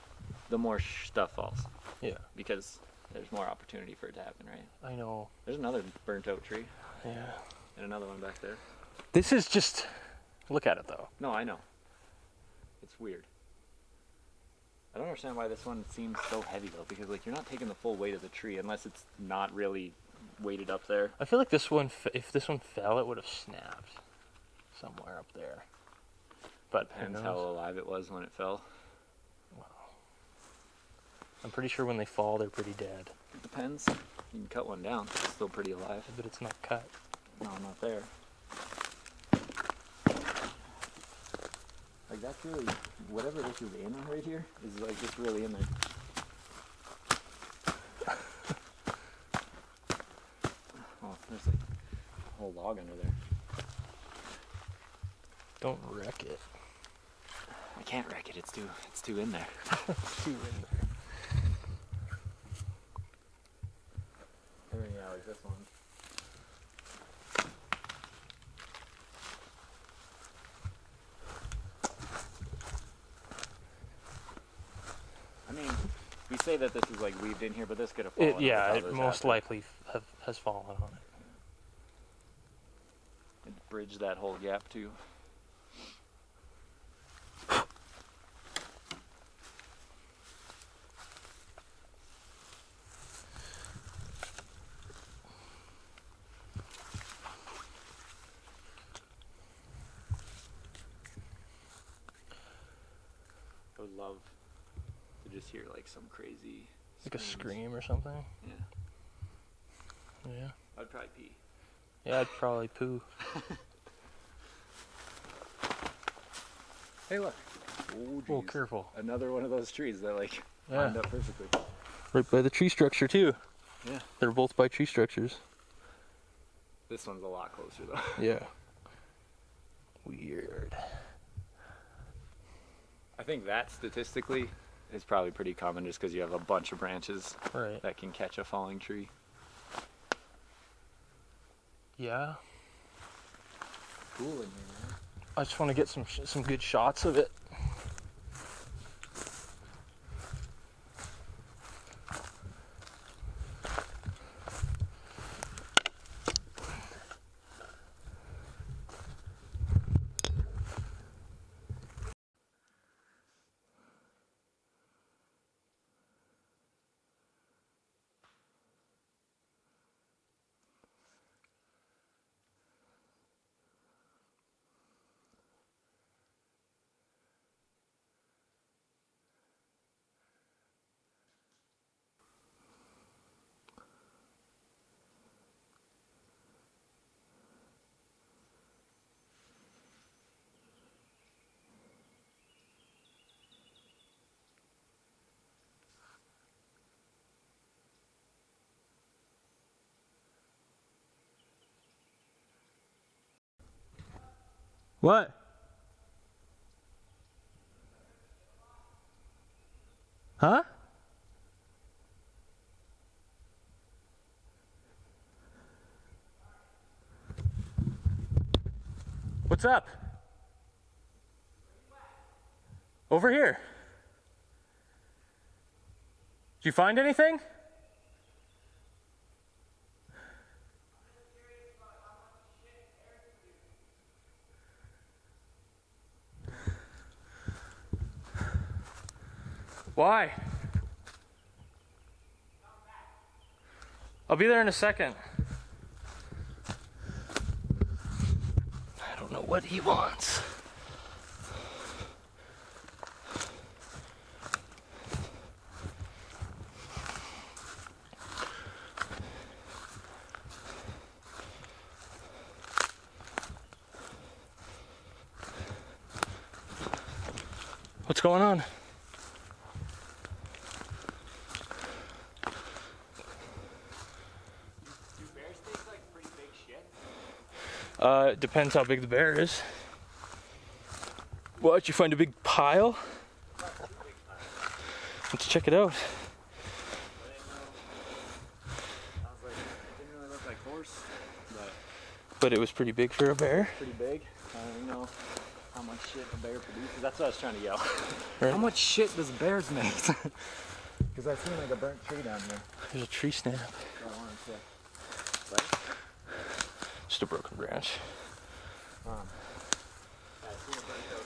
the more stuff falls. Yeah. Because there's more opportunity for it to happen, right? I know. There's another burnt out tree. Yeah. And another one back there. This is just, look at it though. No, I know. It's weird. I don't understand why this one seems so heavy though, because like you're not taking the full weight of the tree unless it's not really weighted up there. I feel like this one, if this one fell, it would have snapped somewhere up there. But Depends how alive it was when it fell. Wow. I'm pretty sure when they fall, they're pretty dead. It depends. You can cut one down. It's still pretty alive. But it's not cut. No, not there. Like that's really, whatever this is in right here is like just really in there. Oh, there's like a whole log under there. Don't wreck it. I can't wreck it. It's too in there. It's too in there. Yeah, like this one. I mean, we say that this is like weaved in here, but this could have fallen. Yeah, it most likely has fallen on it. And bridge that whole gap too. I would love to just hear like some crazy Like a screams. scream or something. Yeah. Yeah. I'd probably pee. Yeah, I'd probably poo. Hey, look. Oh, Oh, geez. careful. Another one of those trees that like Yeah. lined up perfectly. Right by the tree structure too. Yeah. They're both by tree structures. This one's a lot closer though. Yeah. Weird. I think that statistically is probably pretty common just because you have a bunch of branches Right. that can catch a falling tree. Yeah. Cool in here, man. I just want to get some good shots of it. What? Huh? What's up? Over here. Did you find anything? Why? I'll be there in a second. I don't know what he wants. What's going on? Do bears take like pretty big shit? It depends how big the bear is. What, you find a big pile? Not too big time. Let's check it out. I was like, it didn't really look like horse, But it was pretty big for a bear. pretty big. I don't know how much shit a bear produces. That's what I was trying to yell. Right. How much shit does bears make? Because I've seen like a burnt tree down here. There's a tree stand. I wanted to. Right? Just a broken branch. Yeah, I've seen a burnt out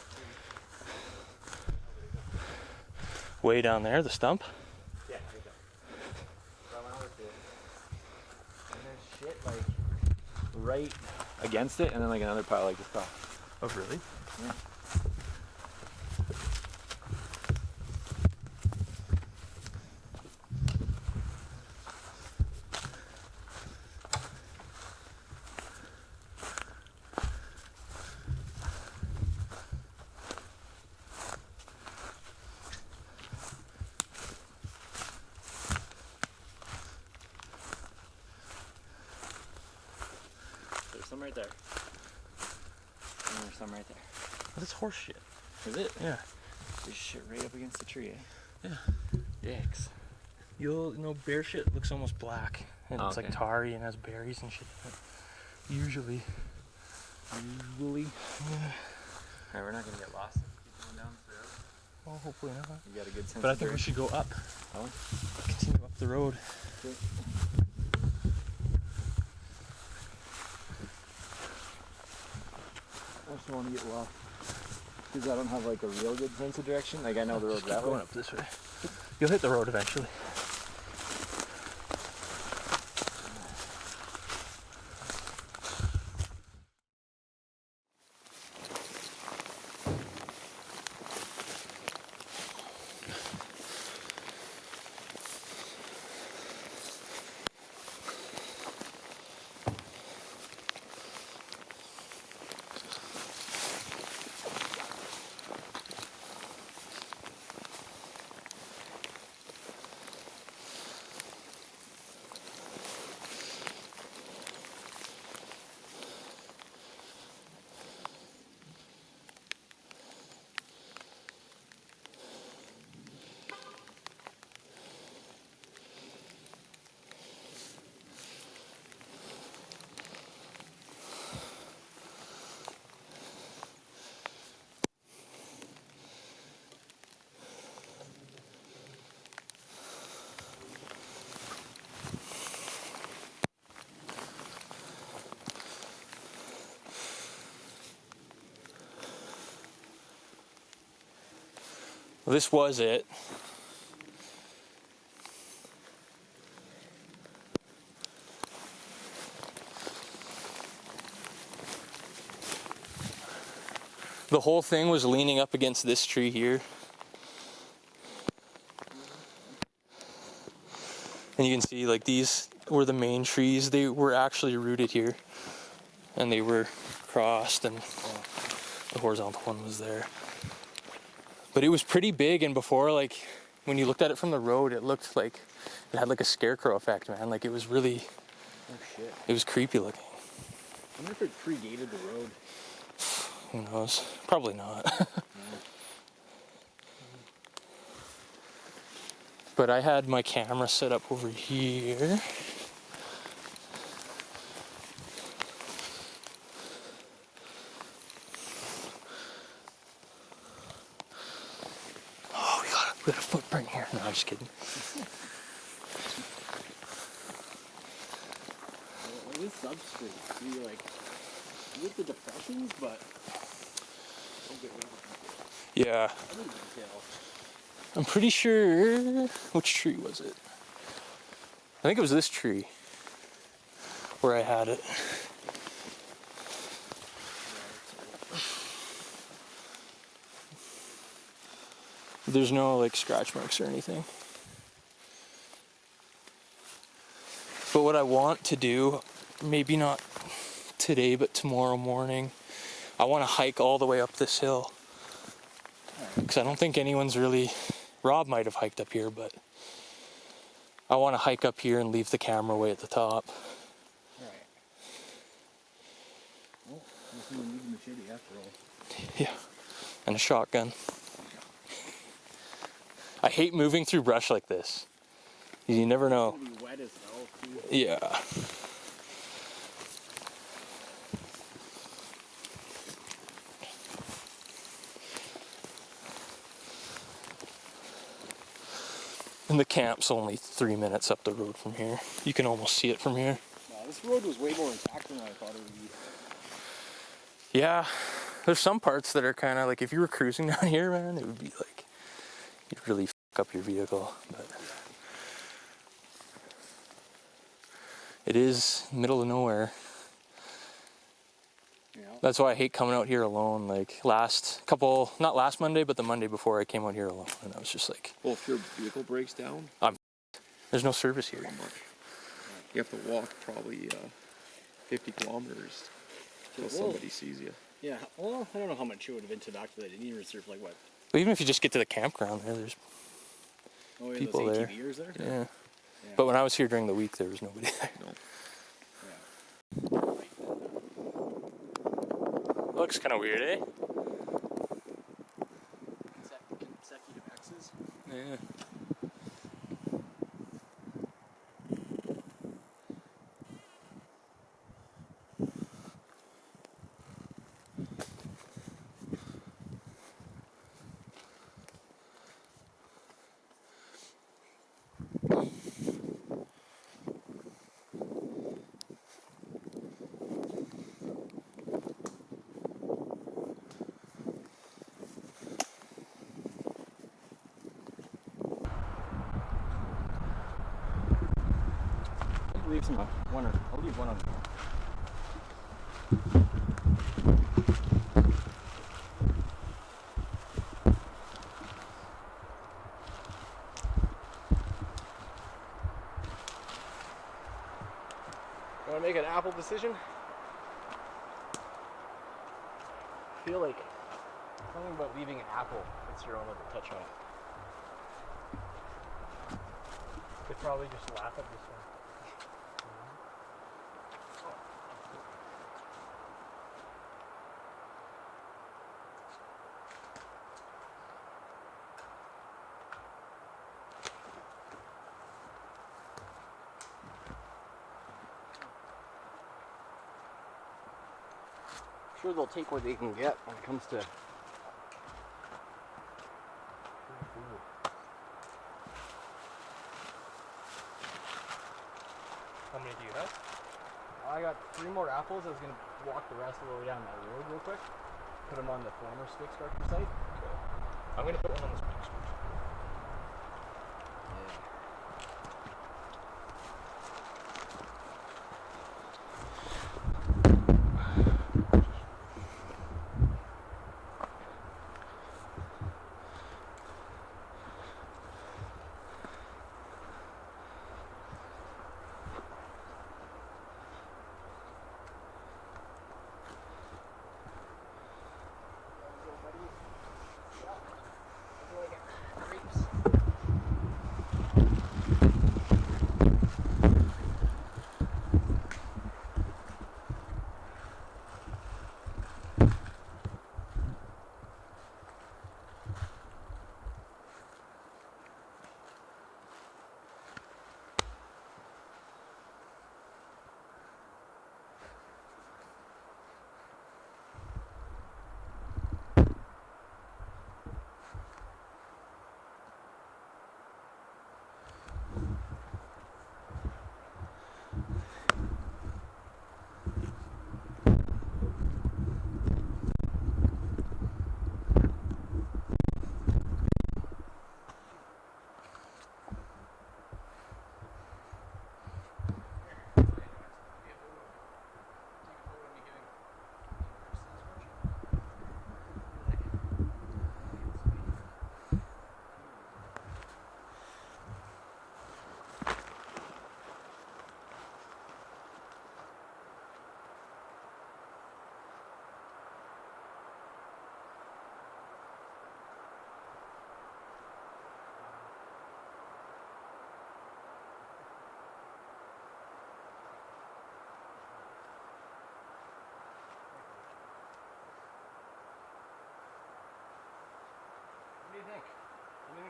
tree. Way down there, the stump. Yeah, here we go. So I went over to it. And there's shit like right against it, and then like another pile like this tall. Oh, really? Yeah. There's some right there. And there's some right there. That's horse shit. Is it? Yeah. There's shit right up against the tree, eh? Yeah. Yikes. You know, bear shit looks almost black. And Oh, it's like okay. tarry and has berries and shit. Usually. Usually. Alright, we're not gonna get lost. Keep going down the road. Well, hopefully not. You got a good sense But I of think we direction. should go up. Oh. Continue up the road. Okay. I just don't want to get lost. Because I don't have like a real good sense of direction. Like I know the road Just keep that going way. up this way. You'll hit the road eventually. Well, this was it. The whole thing was leaning up against this tree here. And you can see like these were the main trees. They were actually rooted here. And they were crossed and the horizontal one was there. But it was pretty big, and before, like, when you looked at it from the road, it looked like it had like a scarecrow effect, man. Like it was really, Oh shit. it was creepy looking. I wonder if it predated the road. Who knows? Probably not. But I had my camera set up over here. Oh, we got a footprint here. No, I'm just kidding. Well, it is substrate. You like with the depressions, but don't get rid of it. Yeah, I didn't tell. I'm pretty sure. Which tree was it? I think it was this tree where I had it. There's no like scratch marks or anything. But what I want to do, maybe not today, but tomorrow morning, I want to hike all the way up this hill Because I don't think anyone's really... Rob might have hiked up here, but I want to hike up here and leave the camera way at the top. Alright. Well, this one needs a machete after all. Yeah, and a shotgun. I hate moving through brush like this. You never know. It's gonna be wet as hell, too. Yeah. And the camp's only 3 minutes up the road from here. You can almost see it from here. Wow, this road was way more intact than I thought it would be. Yeah, there's some parts that are kind of like, if you were cruising down here, man, it would be like, you'd really fuck up your vehicle. But it is middle of nowhere. Yeah. That's why I hate coming out here alone. Like not last Monday, but the Monday before, I came out here alone, and I was just like, Well, if your vehicle breaks down, there's no service here. how much? You have to walk probably 50 kilometers till somebody sees you. Yeah, well, I don't know how much it would have been to back to the Indian Reserve, like what? But even if you just get to the campground there's Oh, yeah, people those there. ATVers there? Yeah. Yeah. But when I was here during the week, there was nobody there. No. Looks kind of weird, eh? Consecutive X's. Yeah. I'll leave some one, or I'll leave one on. You want to make an apple decision? I feel like something about leaving an apple. It's your own little touch on it. Could probably just laugh at this one. Sure, they'll take what they can get when it comes to. How many do you have? I got 3 more apples. I was gonna walk the rest of the way down that road real quick. Put them on the former stick structure site. I'm gonna put one on this box.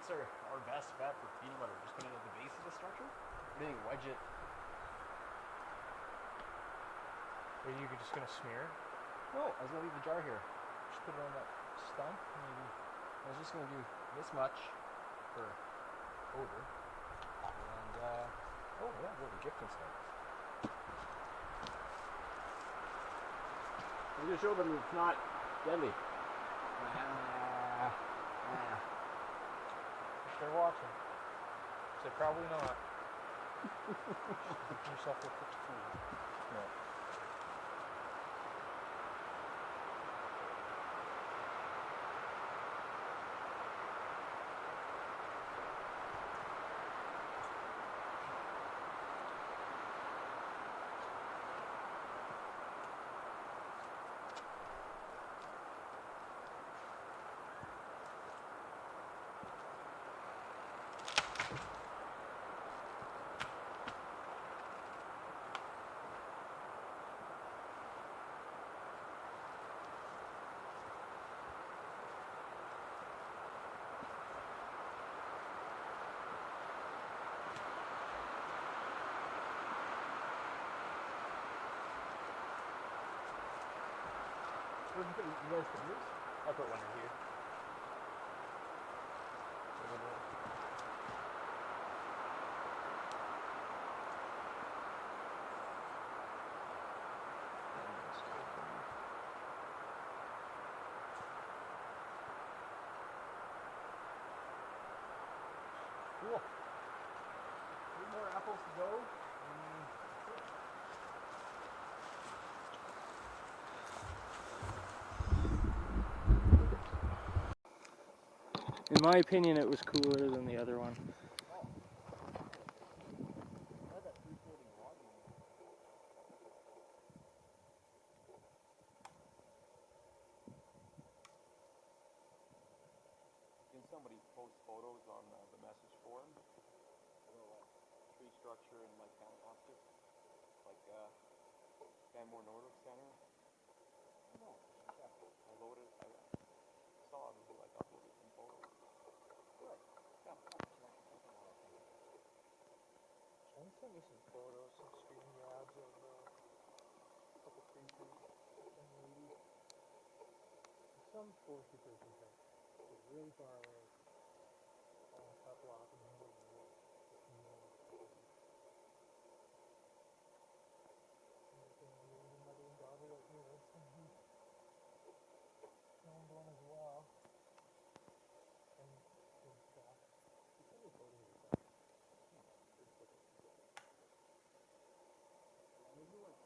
What's our best bet for peanut butter? Just put it at the base of the structure? Or do you think wedge it? Are you just gonna smear? No, I was gonna leave the jar here. Just put it on that stump, maybe. I was just gonna do this much for odor. And oh yeah, we'll be gifting stuff. I'm gonna show them it's not deadly. If they're watching, say probably not. Give yourself a quick food. No. Where'd you guys put yours? I put one right here. Cool. 3 more apples to go. In my opinion, it was cooler than the other one. Can somebody post photos on the message forum? Tree structure and like Antarctic, like Canmore Nordic Center. No, I loaded. I saw it. Like uploaded some photos. Good. Yeah. John sent me some photos, some screen grabs of a couple creatures and lady. Some forestry person thing. It's really far away. On a couple off in the middle of the woods. Mother and daughter out here. Filmed one as well. And he sent me photos of that. Maybe like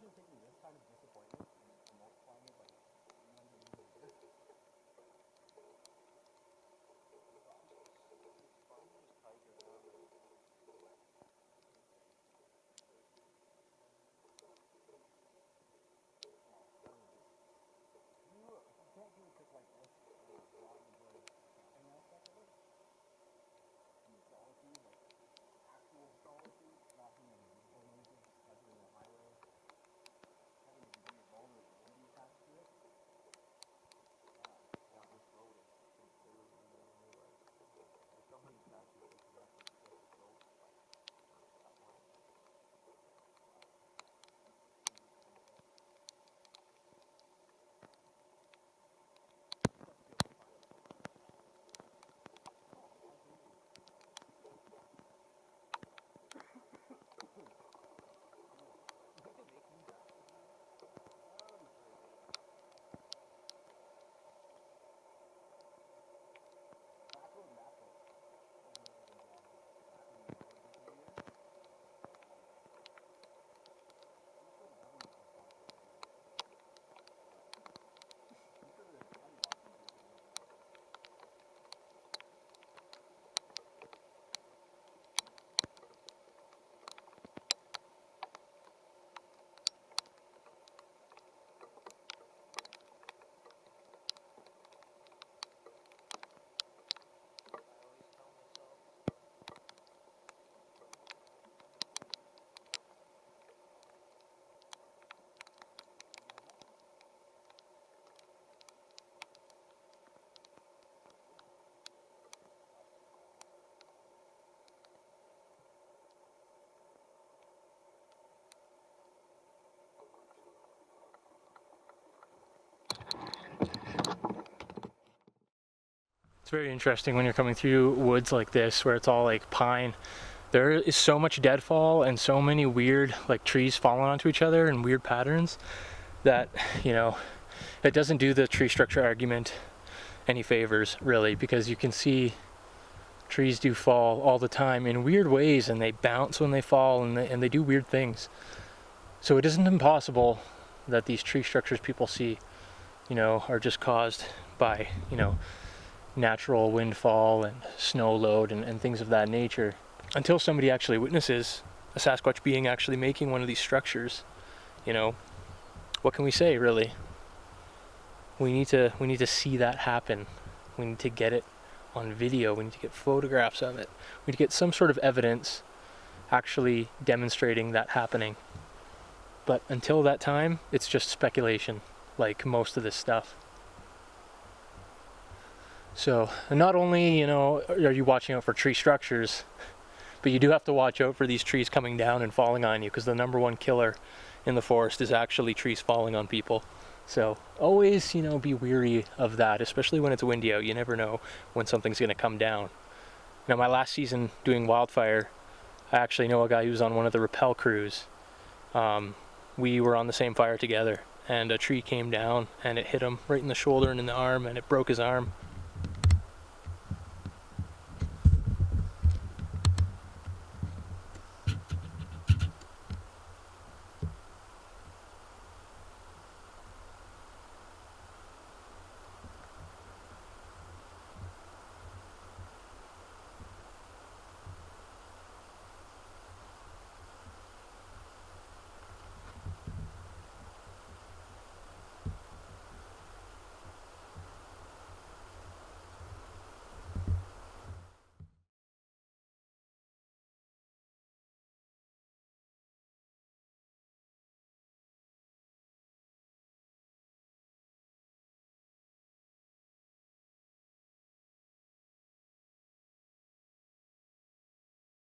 imagine taking this kind of disappointment and multiplying it by 300 years later. You can't do a trick like this without enjoying the camping aspect of it. And the solitude, like actual solitude, not being movable noisy, especially on the highway, having a degree of vulnerability attached to it. Yeah, this road is considerably more anyway. There's so many patches that you have to just go that way. It's very interesting when you're coming through woods like this where it's all like pine. There is so much deadfall and so many weird like trees falling onto each other in weird patterns that, you know, it doesn't do the tree structure argument any favors really, because you can see trees do fall all the time in weird ways and they bounce when they fall and they do weird things. So it isn't impossible that these tree structures people see, you know, are just caused by, you know, natural windfall and snow load and things of that nature. Until somebody actually witnesses a Sasquatch being actually making one of these structures, you know, what can we say really? We need to see that happen. We need to get it on video. We need to get photographs of it. We need to get some sort of evidence actually demonstrating that happening. But until that time, it's just speculation, like most of this stuff. So not only, you know, are you watching out for tree structures, but you do have to watch out for these trees coming down and falling on you, because the number one killer in the forest is actually trees falling on people. So always, you know, be weary of that, especially when it's windy out. You never know when something's going to come down. Now, my last season doing wildfire, I actually know a guy who was on one of the rappel crews. We were on the same fire together, and a tree came down and it hit him right in the shoulder and in the arm, and it broke his arm.